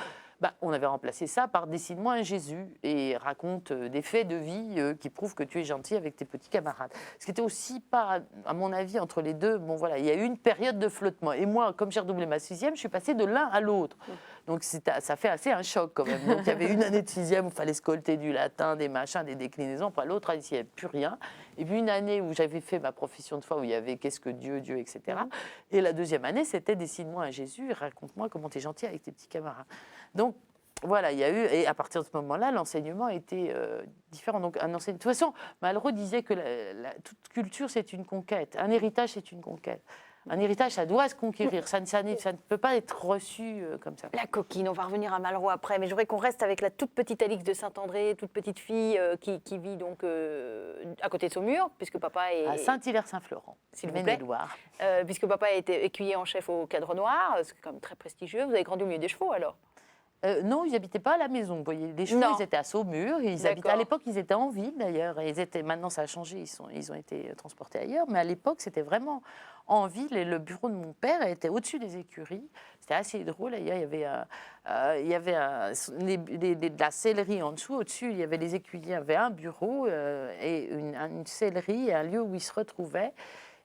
On avait remplacé ça par dessine-moi un Jésus et raconte des faits de vie qui prouvent que tu es gentil avec tes petits camarades. Ce qui était aussi pas, à mon avis, entre les deux, bon voilà, il y a eu une période de flottement. Et moi, comme j'ai redoublé ma sixième, je suis passée de l'un à l'autre. Donc ça fait assez un choc quand même. Donc il y avait une année de sixième où il fallait scolter du latin, des machins, des déclinaisons. Après l'autre année, il n'y avait plus rien. Et puis une année où j'avais fait ma profession de foi, où il y avait qu'est-ce que Dieu, etc. Et la deuxième année, c'était dessine-moi un Jésus et raconte-moi comment tu es gentil avec tes petits camarades. Donc voilà, il y a eu, et à partir de ce moment-là, l'enseignement était différent. Donc, de toute façon, Malraux disait que toute culture, c'est une conquête. Un héritage, c'est une conquête. Un héritage, ça doit se conquérir. Ça ne peut pas être reçu comme ça. La coquine, on va revenir à Malraux après, mais je voudrais qu'on reste avec la toute petite Alix de Saint-André, toute petite fille qui vit donc à côté de Saumur, puisque papa est... À Saint-Hilaire-Saint-Florent, s'il vous plaît. Puisque papa a été écuyer en chef au Cadre Noir, c'est quand même très prestigieux. Vous avez grandi au milieu des chevaux alors? Non, ils n'habitaient pas à la maison. Vous voyez, les chevaux, ils étaient à Saumur. À l'époque, ils étaient en ville d'ailleurs. Maintenant, ça a changé. Ils ont été transportés ailleurs. Mais à l'époque, c'était vraiment en ville. Et le bureau de mon père était au-dessus des écuries. C'était assez drôle. D'ailleurs, il y avait de la sellerie en dessous. Au-dessus, il y avait les écuyers. Il y avait un bureau et une sellerie, un lieu où ils se retrouvaient.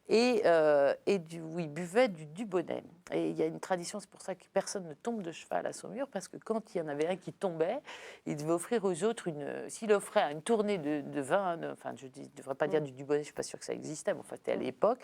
Où ils buvaient du Dubonnet. Et il y a une tradition, c'est pour ça que personne ne tombe de cheval à Saumur, parce que quand il y en avait un qui tombait, il devait offrir aux autres s'il offrait une tournée de vin, enfin je ne devrais pas dire du Dubonnet, je ne suis pas sûre que ça existait, mais enfin c'était à l'époque,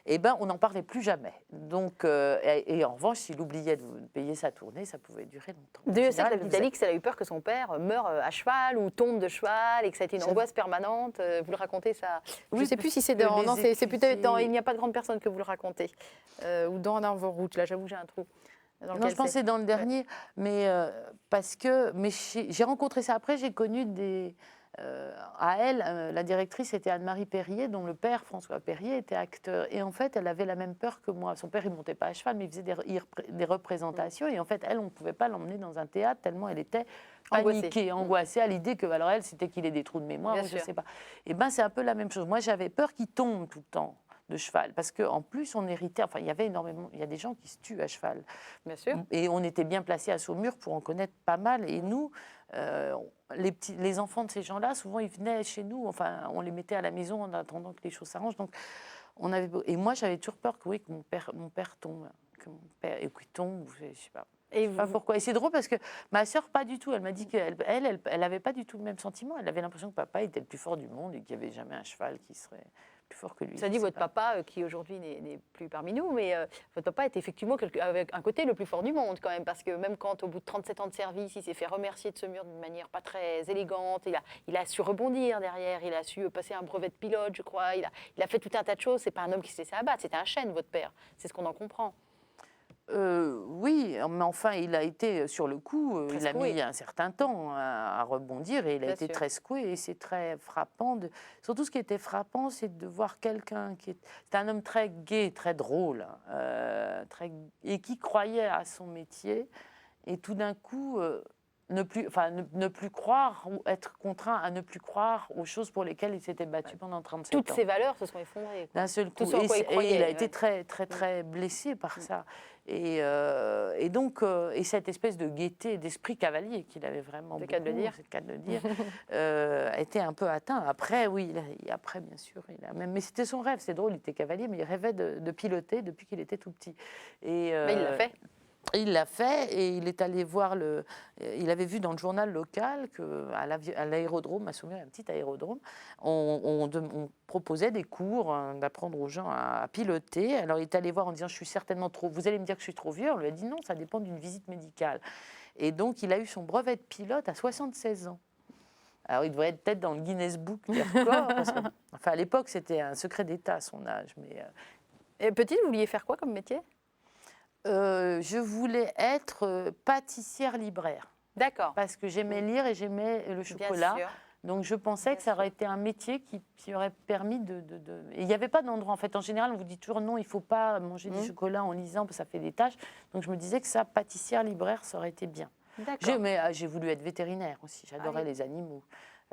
et ben on n'en parlait plus jamais. Donc, et en revanche, s'il oubliait de payer sa tournée, ça pouvait durer longtemps. Dieu sait que la petite Alix, elle a eu peur que son père meure à cheval ou tombe de cheval et que ça a été une angoisse permanente. Vous le racontez ça? Je ne sais plus si c'est dans... Non, c'est peut-être dans Il n'y a pas de grande personne que vous le racontez. Ou dans Un vos routes. Là, j'avoue, j'ai un trou. Non, je pensais dans le dernier, mais parce que j'ai rencontré ça après, j'ai connu à elle, la directrice était Anne-Marie Perrier, dont le père, François Perrier, était acteur. Et en fait, elle avait la même peur que moi. Son père, il ne montait pas à cheval, mais il faisait des représentations. Et en fait, elle, on ne pouvait pas l'emmener dans un théâtre tellement elle était paniquée, angoissée à l'idée que, alors elle, c'était qu'il ait des trous de mémoire, ou je ne sais pas. Et bien, c'est un peu la même chose. Moi, j'avais peur qu'il tombe tout le temps de cheval, parce qu'en plus on héritait, enfin il y avait énormément, il y a des gens qui se tuent à cheval. Bien sûr. Et on était bien placés à Saumur pour en connaître pas mal, et nous, les enfants de ces gens-là, souvent ils venaient chez nous, enfin on les mettait à la maison en attendant que les choses s'arrangent, donc et moi j'avais toujours peur que, mon père tombe, et qu'il tombe, je sais pas. Et pas pourquoi. Et c'est drôle parce que ma sœur, pas du tout. Elle m'a dit qu'elle n'avait pas du tout le même sentiment. Elle avait l'impression que papa était le plus fort du monde et qu'il n'y avait jamais un cheval qui serait plus fort que lui. Ça dit votre papa, qui aujourd'hui n'est plus parmi nous, mais votre papa est effectivement avec un côté le plus fort du monde quand même, parce que même quand au bout de 37 ans de service, il s'est fait remercier de Saumur d'une manière pas très élégante, il a su rebondir derrière, il a su passer un brevet de pilote, je crois, il a fait tout un tas de choses. C'est pas un homme qui s'est laissé abattre, c'était un chêne, votre père. C'est ce qu'on en comprend. Oui, mais enfin, il a été sur le coup, il a mis un certain temps à rebondir et il a été très secoué et c'est très frappant. Surtout, ce qui était frappant, c'est de voir quelqu'un c'est un homme très gai, très drôle, et qui croyait à son métier et tout d'un coup ne plus croire ou être contraint à ne plus croire aux choses pour lesquelles il s'était battu pendant 37 ans. Toutes ses valeurs se sont effondrées. D'un seul coup, et il a été très, très, très blessé par ça. Et donc, cette espèce de gaieté, d'esprit cavalier qu'il avait vraiment, c'est le cas de le dire, était un peu atteint. Après, oui, après, bien sûr, mais c'était son rêve. C'est drôle, il était cavalier, mais il rêvait de piloter depuis qu'il était tout petit. Mais il l'a fait. Il l'a fait et il est allé voir il avait vu dans le journal local qu'à l'aérodrome, à Saumur, il y a un petit aérodrome, on proposait des cours d'apprendre aux gens à piloter. Alors il est allé voir en disant, je suis certainement trop, vous allez me dire que je suis trop vieux. On lui a dit non, ça dépend d'une visite médicale. Et donc il a eu son brevet de pilote à 76 ans. Alors il devrait être peut-être dans le Guinness Book des records, enfin à l'époque c'était un secret d'État son âge. Et petite, vous vouliez faire quoi comme métier ? Je voulais être pâtissière libraire. D'accord. Parce que j'aimais lire et j'aimais le chocolat. Bien sûr. Donc je pensais que ça aurait été un métier qui aurait permis Et il n'y avait pas d'endroit en fait. En général, on vous dit toujours non, il ne faut pas manger du chocolat en lisant parce que ça fait des taches. Donc je me disais que ça, pâtissière libraire, ça aurait été bien. D'accord. J'ai voulu être vétérinaire aussi. J'adorais les animaux.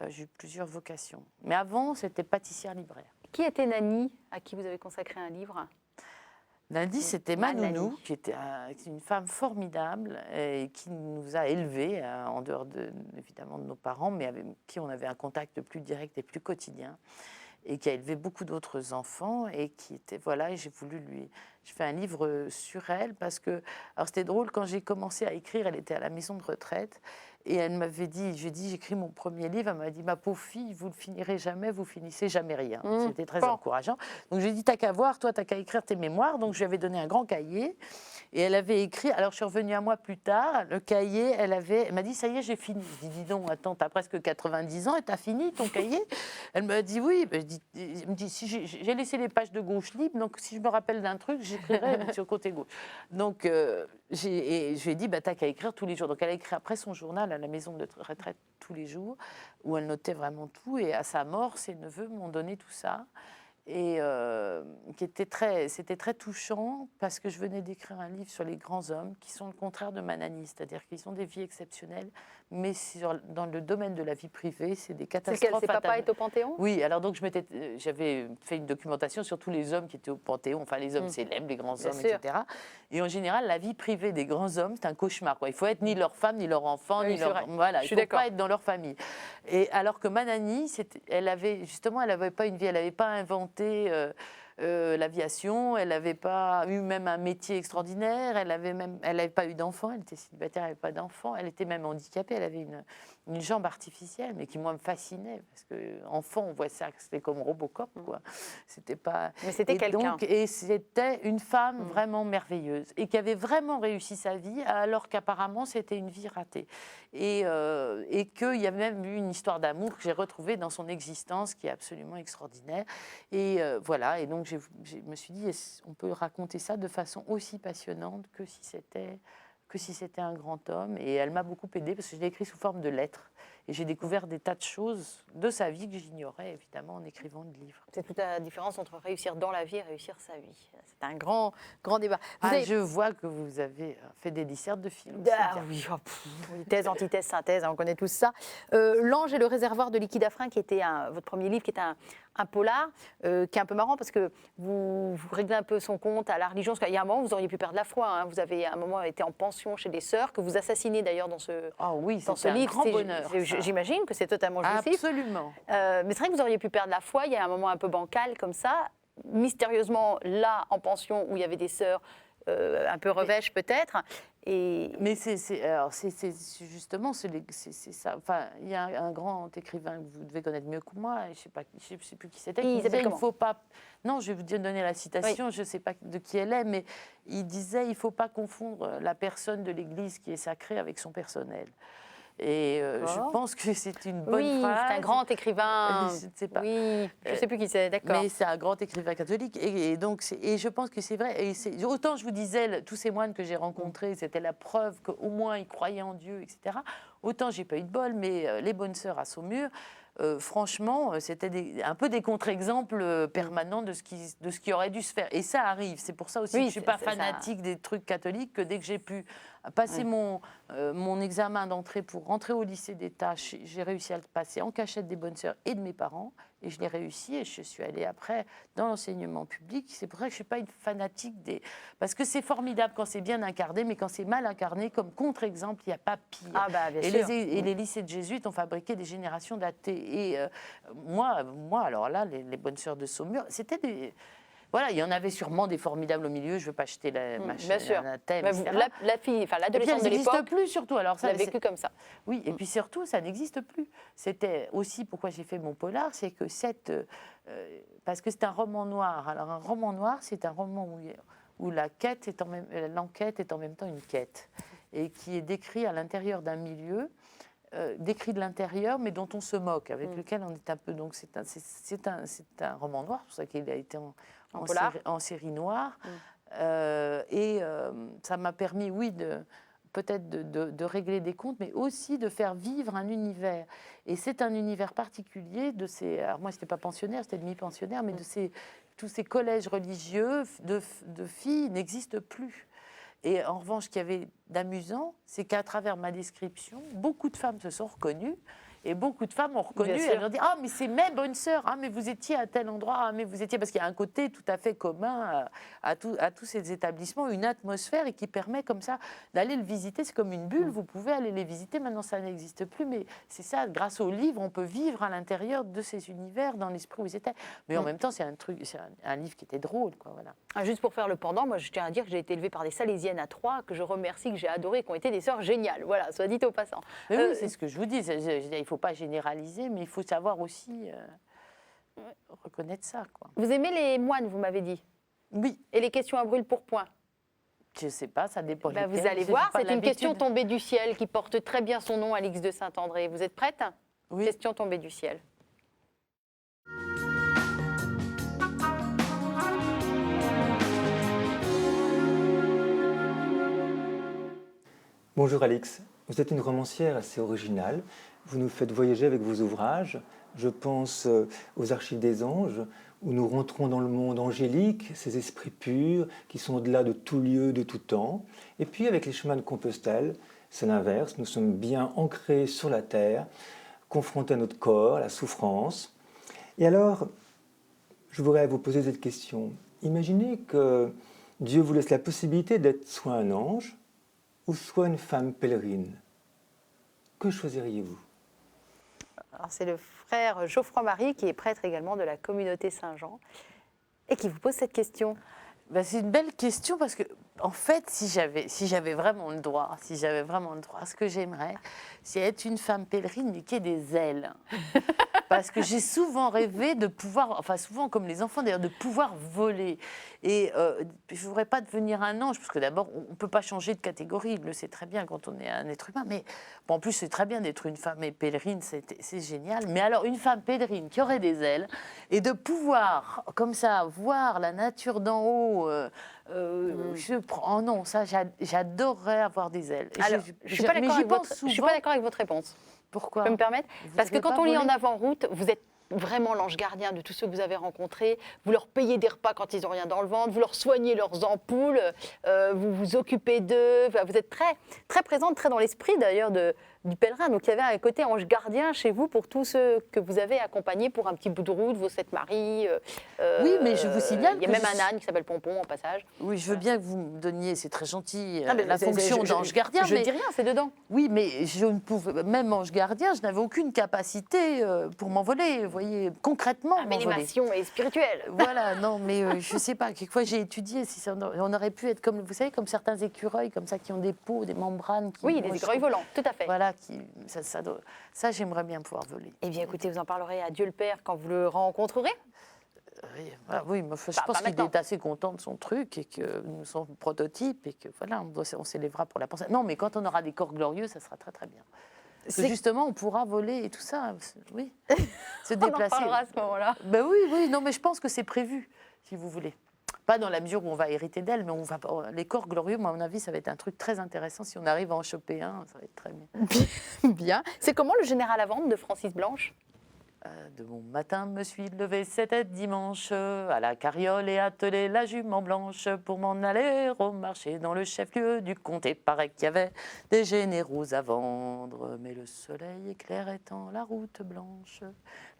J'ai eu plusieurs vocations. Mais avant, c'était pâtissière libraire. Qui était Nani, à qui vous avez consacré un livre ? Lundi, c'était ma nounou, qui était une femme formidable et qui nous a élevés, en dehors évidemment de nos parents, mais avec qui on avait un contact plus direct et plus quotidien, et qui a élevé beaucoup d'autres enfants, et qui était, voilà, et j'ai voulu je fais un livre sur elle, parce que, alors c'était drôle, quand j'ai commencé à écrire, elle était à la maison de retraite, et elle m'avait dit, j'écris mon premier livre, elle m'a dit, ma pauvre fille, vous ne finirez jamais, vous finissez jamais rien. C'était très encourageant. Donc j'ai dit, t'as qu'à voir, toi, t'as qu'à écrire tes mémoires. Donc je lui avais donné un grand cahier, et elle avait écrit, alors je suis revenue un mois plus tard, le cahier, elle m'a dit, ça y est, j'ai fini. Je dis donc, attends, t'as presque 90 ans et t'as fini ton cahier? Elle m'a dit, oui. Elle me dit, si j'ai laissé les pages de gauche libres, donc si je me rappelle d'un truc, j'écrirai sur le côté gauche. Donc, je lui ai dit, t'as qu'à écrire tous les jours. Donc, elle a écrit après son journal à la maison de retraite tous les jours, où elle notait vraiment tout. Et à sa mort, ses neveux m'ont donné tout ça. Et c'était très touchant parce que je venais d'écrire un livre sur les grands hommes qui sont le contraire de Manani, c'est-à-dire qu'ils ont des vies exceptionnelles, mais dans le domaine de la vie privée, c'est des catastrophes. C'est Papa est au Panthéon ? Oui, alors donc j'avais fait une documentation sur tous les hommes qui étaient au Panthéon, enfin les hommes célèbres, les grands hommes, etc. Et en général, la vie privée des grands hommes, c'est un cauchemar, quoi. Il faut être ni leur femme, ni leur enfant, ni leur... Voilà, il ne faut pas être dans leur famille. Et alors que Manani, elle avait pas une vie, elle n'avait pas inventé l'aviation, elle n'avait pas eu même un métier extraordinaire, elle n'avait pas eu d'enfant, elle était célibataire, elle n'avait pas d'enfant, elle était même handicapée, elle avait une jambe artificielle, mais qui moi me fascinait, parce qu'enfant, on voit ça, c'était comme Robocop, quoi. C'était pas... Mais c'était quelqu'un. Et c'était une femme vraiment merveilleuse, et qui avait vraiment réussi sa vie, alors qu'apparemment, c'était une vie ratée. Et qu'il y a même eu une histoire d'amour que j'ai retrouvée dans son existence, qui est absolument extraordinaire. Et voilà, et donc je me suis dit, on peut raconter ça de façon aussi passionnante que si c'était un grand homme. Et elle m'a beaucoup aidée parce que je l'ai écrit sous forme de lettres. Et j'ai découvert des tas de choses de sa vie que j'ignorais, évidemment, en écrivant le livre. C'est toute la différence entre réussir dans la vie et réussir sa vie. C'est un grand débat. Je vois que vous avez fait des dissertes de films. Oui, thèse, antithèse, synthèse, on connaît tous ça. L'Ange et le réservoir de liquide à frein, qui était votre premier livre, qui est un polar, qui est un peu marrant parce que vous réglez un peu son compte à la religion. Parce qu'il y a un moment, vous auriez pu perdre la foi. Hein. Vous avez à un moment été en pension chez des sœurs, que vous assassinez d'ailleurs dans ce livre. Un grand bonheur. J'imagine que c'est totalement jouissif. Absolument. Mais c'est vrai que vous auriez pu perdre la foi. Il y a un moment un peu bancal comme ça. Mystérieusement, là, en pension, où il y avait des sœurs un peu revêches peut-être. Mais c'est justement c'est ça. Enfin, il y a un grand écrivain que vous devez connaître mieux que moi. Je sais plus qui c'était. Il disait, il faut pas. Non, je vais vous donner la citation. Oui. Je ne sais pas de qui elle est, mais il disait il faut pas confondre la personne de l'Église qui est sacrée avec son personnel. Et je pense que c'est une bonne phrase. C'est un grand écrivain. Je ne sais pas. Oui, je ne sais plus qui c'est, d'accord. Mais c'est un grand écrivain catholique. Et donc, je pense que c'est vrai. Et autant je vous disais, tous ces moines que j'ai rencontrés, c'était la preuve qu'au moins ils croyaient en Dieu, etc. Autant j'ai pas eu de bol, mais les bonnes sœurs à Saumur, franchement, c'était un peu des contre-exemples permanents de ce qui aurait dû se faire. Et ça arrive. C'est pour ça aussi que je ne suis pas fanatique des trucs catholiques, que dès que j'ai pu passer mon examen d'entrée pour rentrer au lycée d'État, j'ai réussi à le passer en cachette des bonnes sœurs et de mes parents. Et je l'ai réussi et je suis allée après dans l'enseignement public. C'est pour ça que je ne suis pas une fanatique des... Parce que c'est formidable quand c'est bien incarné, mais quand c'est mal incarné, comme contre-exemple, il n'y a pas pire. Ah bah, bien sûr. Les lycées de jésuites ont fabriqué des générations d'athées. Et moi, alors là, les bonnes sœurs de Saumur, c'était des... Voilà, il y en avait sûrement des formidables au milieu. Je ne veux pas jeter la thème. La fille, enfin l'adolescente de l'époque, n'existe plus surtout. Alors ça, l'a vécu comme ça. Oui, et puis surtout, ça n'existe plus. C'était aussi pourquoi j'ai fait mon polar, c'est que parce que c'est un roman noir. Alors un roman noir, c'est un roman où l'enquête est en même temps une quête, et qui est décrit à l'intérieur d'un milieu. Décrit de l'intérieur, mais dont on se moque, avec lequel on est un peu... Donc c'est un roman noir, c'est pour ça qu'il a été en série noire. Et ça m'a permis, oui, peut-être de régler des comptes, mais aussi de faire vivre un univers. Et c'est un univers particulier de ces... Alors moi, je n'étais pas pensionnaire, j'étais demi-pensionnaire, mais tous ces collèges religieux de filles n'existent plus. Et en revanche, ce qu'il y avait d'amusant, c'est qu'à travers ma description, beaucoup de femmes se sont reconnues. Et beaucoup de femmes ont reconnu, elles ont dit « Ah, mais c'est mes bonnes sœurs, ah, mais vous étiez à tel endroit, ah, mais vous étiez... » Parce qu'il y a un côté tout à fait commun à tous ces établissements, une atmosphère et qui permet comme ça d'aller le visiter. C'est comme une bulle, vous pouvez aller les visiter. Maintenant, ça n'existe plus, mais c'est ça, grâce au livre, on peut vivre à l'intérieur de ces univers, dans l'esprit où ils étaient. Mais en même temps, c'est un livre qui était drôle, quoi, voilà. Juste pour faire le pendant, moi, je tiens à dire que j'ai été élevée par des Salésiennes à Troyes, que je remercie, que j'ai adoré, qui ont été des sœurs géniales. Voilà, soit dit au passant. Mais oui, c'est ce que je vous dis. Il ne faut pas généraliser, mais il faut savoir aussi reconnaître ça, quoi. Vous aimez les moines, vous m'avez dit? Oui. Et les questions à brûle-pourpoint? Je ne sais pas, ça dépend. Vous allez voir, c'est une question tombée du ciel qui porte très bien son nom, Alix de Saint-André. Vous êtes prête? Oui. Question tombée du ciel. Bonjour Alix, vous êtes une romancière assez originale. Vous nous faites voyager avec vos ouvrages. Je pense aux Archives des Anges, où nous rentrons dans le monde angélique, ces esprits purs qui sont au-delà de tout lieu, de tout temps. Et puis avec les chemins de Compostelle, c'est l'inverse. Nous sommes bien ancrés sur la terre, confrontés à notre corps, à la souffrance. Et alors, je voudrais vous poser cette question. Imaginez que Dieu vous laisse la possibilité d'être soit un ange, ou soit une femme pèlerine. Que choisiriez-vous? C'est le frère Geoffroy-Marie, qui est prêtre également de la communauté Saint-Jean, et qui vous pose cette question. C'est une belle question parce que, en fait, si j'avais vraiment le droit, ce que j'aimerais, c'est être une femme pèlerine, mais qui ait des ailes. Parce que j'ai souvent rêvé de pouvoir, enfin souvent comme les enfants d'ailleurs, de pouvoir voler. Et je ne voudrais pas devenir un ange, parce que d'abord, on ne peut pas changer de catégorie, il le sait très bien quand on est un être humain. Mais bon, en plus, c'est très bien d'être une femme et pèlerine, c'est génial. Mais alors, une femme pèlerine qui aurait des ailes, et de pouvoir, comme ça, voir la nature d'en haut, oh non, ça, j'adorerais avoir des ailes. Alors, je ne suis pas d'accord avec votre réponse. Pourquoi? Je peux me permettre? Parce que quand on lit voler En avant-route, vous êtes vraiment l'ange gardien de tous ceux que vous avez rencontrés. Vous leur payez des repas quand ils n'ont rien dans le ventre, vous leur soignez leurs ampoules, vous vous occupez d'eux. Enfin, vous êtes très, très présente, très dans l'esprit d'ailleurs du pèlerin. Donc il y avait un côté ange gardien chez vous pour tous ceux que vous avez accompagnés pour un petit bout de route, vos 7 maris. Oui, mais je vous signale il y a même un âne qui s'appelle Pompon en passage. Oui, je veux bien que vous me donniez, c'est très gentil, mais la fonction d'ange gardien. Je ne dis rien, c'est dedans. Oui, mais je ne pouvais, même ange gardien, je n'avais aucune capacité pour m'envoler, vous voyez, concrètement. Mais l'élévation est spirituelle. Voilà, non, mais je ne sais pas, quelquefois j'ai étudié, si on aurait pu être comme, vous savez, comme certains écureuils, comme ça, qui ont des peaux, des membranes. Oui, des écureuils volants, tout à fait. Voilà, ça j'aimerais bien pouvoir voler. Eh bien, écoutez, vous en parlerez à Dieu le Père quand vous le rencontrerez. Oui, je pense qu'il est assez content de son truc et que nous sommes prototypes et que voilà, on s'élèvera pour la pensée. Non, mais quand on aura des corps glorieux, ça sera très très bien. Justement, on pourra voler et tout ça, oui, se déplacer. On en parlera à ce moment-là. Ben oui, non, mais je pense que c'est prévu, si vous voulez. Pas dans la mesure où on va hériter d'elle, mais les corps glorieux, moi, à mon avis, ça va être un truc très intéressant. Si on arrive à en choper un, ça va être très bien. Bien. C'est comment le général à vendre de Francis Blanche? De bon matin me suis levé, c'était dimanche, à la carriole et attelé la jument blanche pour m'en aller au marché dans le chef-lieu du comté. Paraît qu'il y avait des généraux à vendre, mais le soleil éclairait tant la route blanche.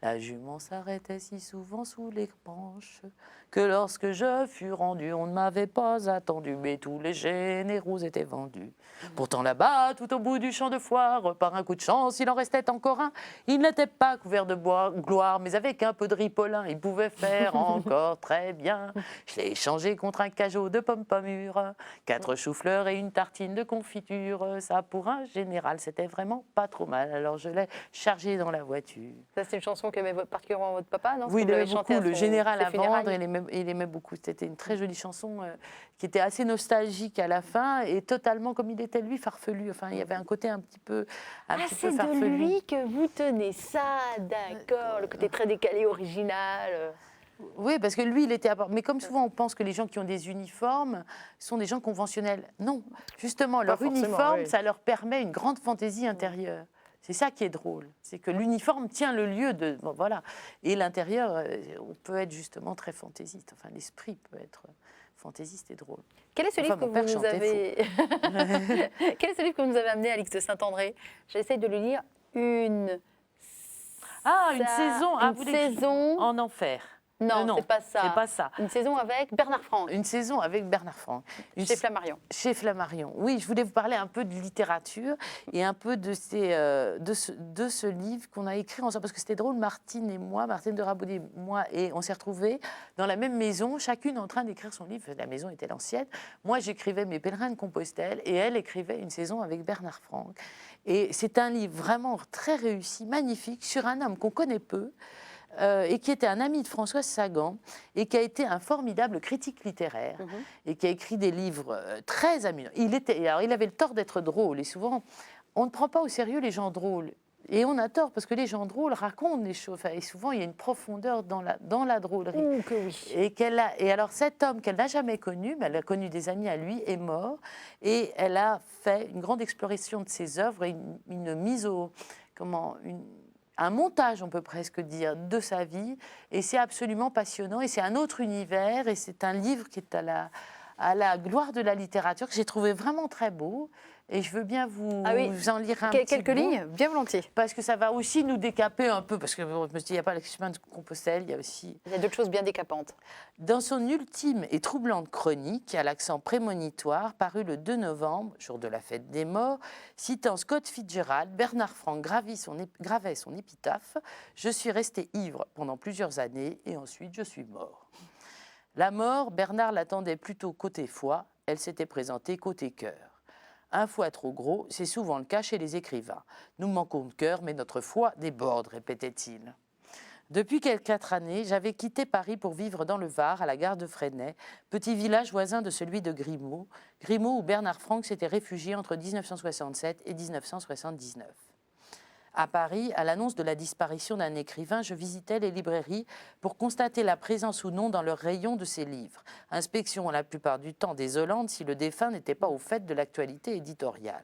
La jument s'arrêtait si souvent sous les branches que lorsque je fus rendu, on ne m'avait pas attendu, mais tous les généraux étaient vendus. Pourtant là-bas, tout au bout du champ de foire, par un coup de chance, il en restait encore un. Il n'était pas couvert de gloire, mais avec un peu de ripolin, il pouvait faire encore très bien. Je l'ai échangé contre un cajot de pommes pas mûres, 4 choux-fleurs et une tartine de confiture. Ça, pour un général, c'était vraiment pas trop mal. Alors je l'ai chargé dans la voiture. Ça, c'est une chanson qu'aimait particulièrement votre papa, non? Oui, il aimait beaucoup. Le général à vendre, il aimait beaucoup. C'était une très jolie chanson qui était assez nostalgique à la fin et totalement, comme il était lui, farfelu. Enfin, il y avait un côté un petit peu farfelu. C'est de lui que vous tenez ça, d'accord. Le côté très décalé, original. Oui, parce que lui, il était... Mais comme souvent, on pense que les gens qui ont des uniformes sont des gens conventionnels. Non, justement, leur uniforme, ça leur permet une grande fantaisie intérieure. C'est ça qui est drôle. C'est que l'uniforme tient le lieu de... Bon, voilà. Et l'intérieur, on peut être justement très fantaisiste. Enfin, l'esprit peut être fantaisiste et drôle. Quel est ce livre que vous nous avez... Quel est ce livre que vous nous avez amené, Alix de Saint-André? J'essaie de le lire. Une saison en enfer. Non, c'est pas ça. C'est pas ça. Une saison avec Bernard Franck. Une saison avec Bernard Franck. Chez Flammarion. Chez Flammarion. Oui, je voulais vous parler un peu de littérature et un peu de ce livre qu'on a écrit ensemble. Parce que c'était drôle, Martine de Rabaudet, moi, et on s'est retrouvés dans la même maison, chacune en train d'écrire son livre. La maison était l'ancienne. Moi, j'écrivais mes pèlerins de Compostelle et elle écrivait une saison avec Bernard Franck. Et c'est un livre vraiment très réussi, magnifique, sur un homme qu'on connaît peu. Et qui était un ami de Françoise Sagan et qui a été un formidable critique littéraire et qui a écrit des livres très amusants. Il avait le tort d'être drôle et souvent, on ne prend pas au sérieux les gens drôles. Et on a tort, parce que les gens drôles racontent des choses. Et souvent, il y a une profondeur dans la drôlerie. Que oui. Et alors, cet homme qu'elle n'a jamais connu, elle a connu des amis à lui, est mort. Et elle a fait une grande exploration de ses œuvres et une mise au... un montage, on peut presque dire, de sa vie. Et c'est absolument passionnant. Et c'est un autre univers. Et c'est un livre qui est à la gloire de la littérature, que j'ai trouvé vraiment très beau. Et je veux bien vous en lire un petit quelques bout, lignes, bien volontiers. parce que ça va aussi nous décaper un peu, parce que bon, je me dis, il n'y a pas le chemin de Compostelle, il y a aussi... Il y a d'autres choses bien décapantes. Dans son ultime et troublante chronique, à l'accent prémonitoire, paru le 2 novembre, jour de la fête des morts, citant Scott Fitzgerald, Bernard Franck gravait son épitaphe « Je suis resté ivre pendant plusieurs années et ensuite je suis mort ». La mort, Bernard l'attendait plutôt côté foie, elle s'était présentée côté cœur. Un foie trop gros, c'est souvent le cas chez les écrivains. Nous manquons de cœur, mais notre foie déborde, répétait-il. Depuis quelques 4 années, j'avais quitté Paris pour vivre dans le Var, à la gare de Fresnay, petit village voisin de celui de Grimaud, où Bernard Franck s'était réfugié entre 1967 et 1979. À Paris, à l'annonce de la disparition d'un écrivain, je visitais les librairies pour constater la présence ou non dans leur rayon de ses livres. Inspection la plupart du temps désolante si le défunt n'était pas au fait de l'actualité éditoriale.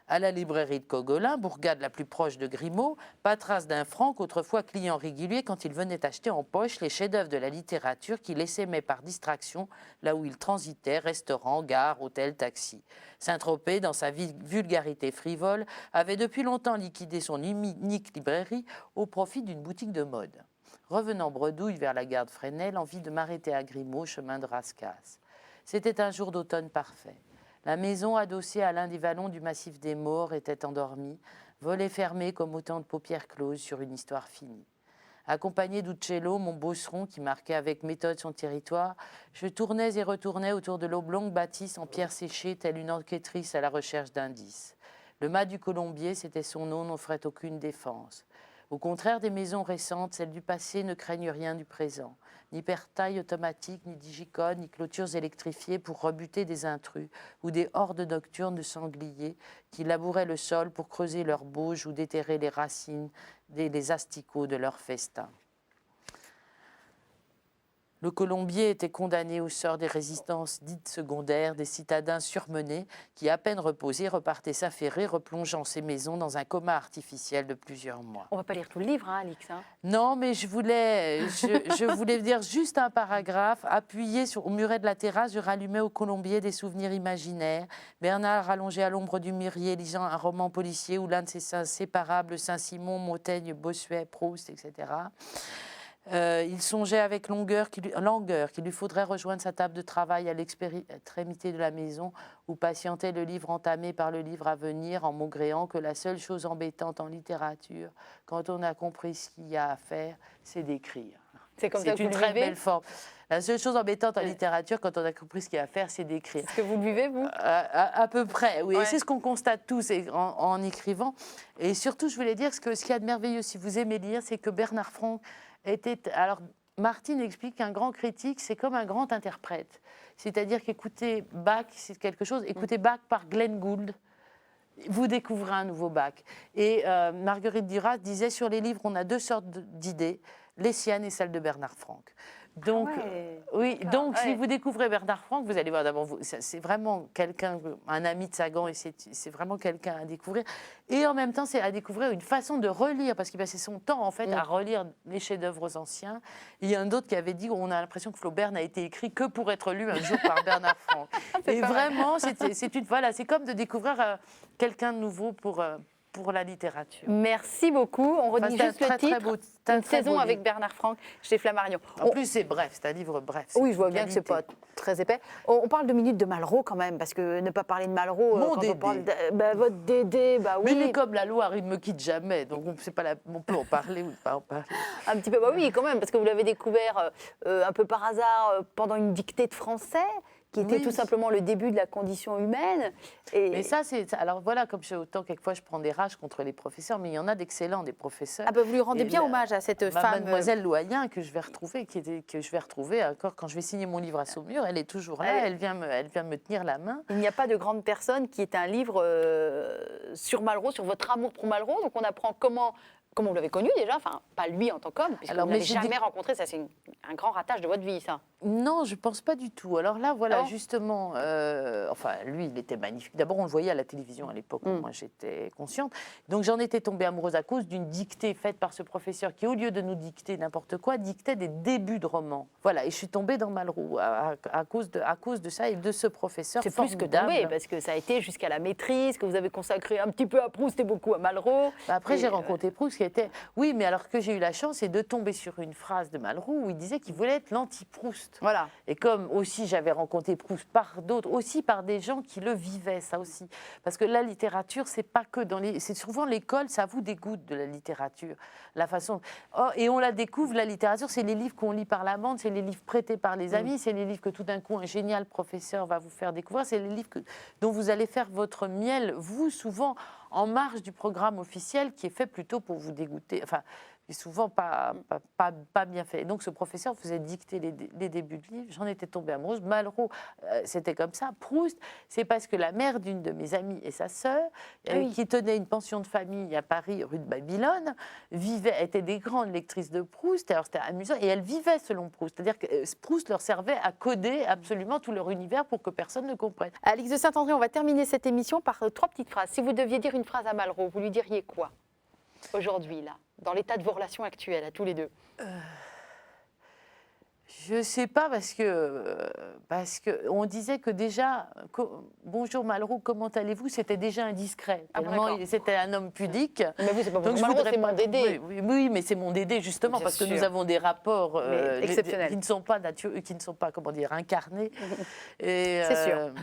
À la librairie de Cogolin, bourgade la plus proche de Grimaud, pas trace d'un Franck, autrefois client régulier quand il venait acheter en poche les chefs-d'œuvre de la littérature qu'il essaimait par distraction là où il transitait, restaurant, gare, hôtel, taxi. Saint-Tropez, dans sa vulgarité frivole, avait depuis longtemps liquidé son unique librairie au profit d'une boutique de mode. Revenant bredouille vers la gare de Fresnay, l'envie de m'arrêter à Grimaud, chemin de Rascasse. C'était un jour d'automne parfait. La maison, adossée à l'un des vallons du massif des Maures, était endormie, volets fermés comme autant de paupières closes sur une histoire finie. Accompagné d'Uccello, mon bosseron qui marquait avec méthode son territoire, je tournais et retournais autour de l'oblongue bâtisse en pierre séchée, telle une enquêtrice à la recherche d'indices. Le mât du Colombier, c'était son nom, n'offrait aucune défense. Au contraire des maisons récentes, celles du passé ne craignent rien du présent. Ni portail automatique, ni digicode, ni clôtures électrifiées pour rebuter des intrus ou des hordes nocturnes de sangliers qui labouraient le sol pour creuser leurs bauges ou déterrer les racines des asticots de leur festin. Le Colombier était condamné au sort des résistances dites secondaires, des citadins surmenés qui, à peine reposés, repartaient s'affairer, replongeant ces maisons dans un coma artificiel de plusieurs mois. On ne va pas lire tout le livre, hein, Alix. Non, mais je voulais dire juste un paragraphe. Appuyé au muret de la terrasse, je rallumais au Colombier des souvenirs imaginaires. Bernard allongé à l'ombre du mûrier, lisant un roman policier où l'un de ses inséparables, Saint-Simon, Montaigne, Bossuet, Proust, etc. Il songeait avec langueur qu'il lui faudrait rejoindre sa table de travail à l'extrémité de la maison où patientait le livre entamé par le livre à venir en maugréant que la seule chose embêtante en littérature, quand on a compris ce qu'il y a à faire, c'est d'écrire. C'est comme ça que vous une le très vivez belle forme. La seule chose embêtante en littérature, quand on a compris ce qu'il y a à faire, c'est d'écrire. C'est ce que vous le vivez, vous À peu près, oui. Ouais. Et c'est ce qu'on constate tous en écrivant. Et surtout, je voulais dire ce qu'il y a de merveilleux, si vous aimez lire, c'est que Bernard Franck alors, Martine explique qu'un grand critique, c'est comme un grand interprète. C'est-à-dire qu'écouter Bach, c'est quelque chose. Écouter Bach par Glenn Gould, vous découvrez un nouveau Bach. Et Marguerite Duras disait, sur les livres, on a 2 sortes d'idées, les siennes et celles de Bernard Franck. Donc, si vous découvrez Bernard Franck, vous allez voir d'abord, c'est vraiment quelqu'un, un ami de Sagan, et c'est vraiment quelqu'un à découvrir. Et en même temps, c'est à découvrir une façon de relire, parce qu'il passait son temps en fait à relire les chefs-d'œuvre anciens. Il y a un autre qui avait dit, on a l'impression que Flaubert n'a été écrit que pour être lu un jour par Bernard Franck. Et vraiment, c'est comme de découvrir quelqu'un de nouveau pour la littérature. Merci beaucoup. On redit juste le titre. Une saison avec Bernard Franck chez Flammarion. En plus, c'est bref, c'est un livre bref. Oui, je vois bien que c'est pas très épais. On parle de Minutes de Malraux quand même, parce que ne pas parler de Malraux... Mon Dédé. On parle votre Dédé, bah oui. Mais comme la Loire, il ne me quitte jamais, donc on peut en parler ou ne pas en parler. Un petit peu, bah oui, quand même, parce que vous l'avez découvert un peu par hasard pendant une dictée de français. qui était tout simplement le début de la condition humaine. Mais ça, c'est... Alors voilà, comme autant quelquefois je prends des rages contre les professeurs, mais il y en a d'excellents, des professeurs. Ah ben vous lui rendez bien hommage à cette femme. Mademoiselle Loyen, que je vais retrouver encore quand je vais signer mon livre à Saumur, elle est toujours là, elle vient me tenir la main. Il n'y a pas de grande personne qui est un livre sur Malraux, sur votre amour pour Malraux, donc on apprend comment vous l'avez connu déjà, enfin pas lui en tant qu'homme, puisque vous ne l'avez jamais rencontré, ça c'est un grand rattache de votre vie, ça. Non, je ne pense pas du tout. Alors là, voilà, justement, enfin lui, il était magnifique. D'abord, on le voyait à la télévision à l'époque, moi j'étais consciente. Donc j'en étais tombée amoureuse à cause d'une dictée faite par ce professeur qui, au lieu de nous dicter n'importe quoi, dictait des débuts de romans. Voilà, et je suis tombée dans Malraux à cause de ça et de ce professeur formidable. C'est plus que tombée, parce que ça a été jusqu'à la maîtrise, que vous avez consacré un petit peu à Proust et beaucoup à Malraux. Après, j'ai rencontré Proust qui était... Oui, mais alors que j'ai eu la chance, c'est de tomber sur une phrase de Malraux où il disait qu'il voulait être l'anti-Proust. Voilà. Et comme aussi j'avais rencontré Proust par d'autres, aussi par des gens qui le vivaient, ça aussi. Parce que la littérature, c'est pas que dans les... C'est souvent l'école, ça vous dégoûte de la littérature. La façon... Oh, et on la découvre, la littérature, c'est les livres qu'on lit par la bande, c'est les livres prêtés par les amis, c'est les livres que tout d'un coup un génial professeur va vous faire découvrir, c'est les livres dont vous allez faire votre miel, vous, souvent en marge du programme officiel qui est fait plutôt pour vous dégoûter, enfin, souvent pas bien fait. Et donc ce professeur faisait dicter les débuts de livres, j'en étais tombée amoureuse. Malraux, c'était comme ça. Proust, c'est parce que la mère d'une de mes amies et sa sœur, qui tenait une pension de famille à Paris, rue de Babylone, étaient des grandes lectrices de Proust, alors c'était amusant, et elles vivaient selon Proust, c'est-à-dire que Proust leur servait à coder absolument tout leur univers pour que personne ne comprenne. Alix de Saint-André, on va terminer cette émission par 3 petites phrases. Si vous deviez dire une phrase à Malraux, vous lui diriez quoi aujourd'hui, là, dans l'état de vos relations actuelles, à tous les deux? Je ne sais pas, parce que on disait que déjà, bonjour Malraux, comment allez-vous, c'était déjà indiscret. C'était un homme pudique. Mais vous, c'est pas vous. Malraux, c'est mon Dédé. Oui, mais c'est mon Dédé, justement, parce que nous avons des rapports exceptionnels qui ne sont pas, comment dire, incarnés. C'est sûr.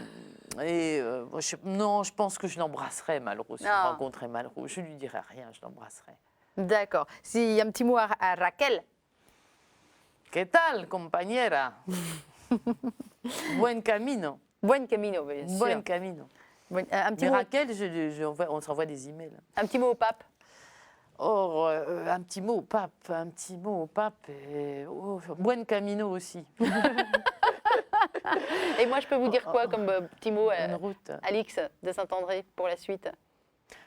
Non, je pense que je l'embrasserais, Malraux, si je rencontrais Malraux. Je ne lui dirais rien, je l'embrasserais. D'accord. S'il y a un petit mot à Raquel. ¿Qué tal, compañera? Buen camino. Buen camino, bien sûr. Buen camino. Un petit mot. mot. Raquel, on s'envoie des emails. Un petit mot au pape. Un petit mot au pape. Buen camino aussi. Et moi, je peux vous dire quoi comme petit mot, bonne route. Alix de Saint-André, pour la suite?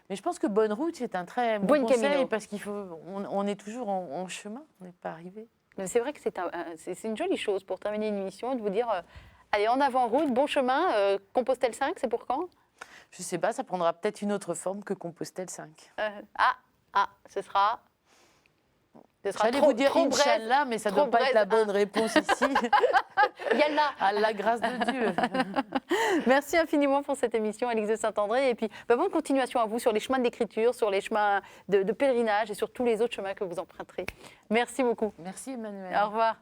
Mais je pense que bonne route, c'est un très bon conseil, parce on est toujours en chemin, on n'est pas arrivé. C'est vrai que c'est une jolie chose pour terminer une émission, de vous dire allez, en avant route, bon chemin. Compostelle 5, c'est pour quand? Je ne sais pas, ça prendra peut-être une autre forme que Compostelle 5. Ce sera J'allais vous dire Inch'Allah, mais ça ne doit pas être la bonne réponse ici. Yallah. À la grâce de Dieu. Merci infiniment pour cette émission, Alix de Saint-André. Et puis, bonne continuation à vous sur les chemins d'écriture, sur les chemins de pèlerinage et sur tous les autres chemins que vous emprunterez. Merci beaucoup. Merci, Emmanuel. Au revoir.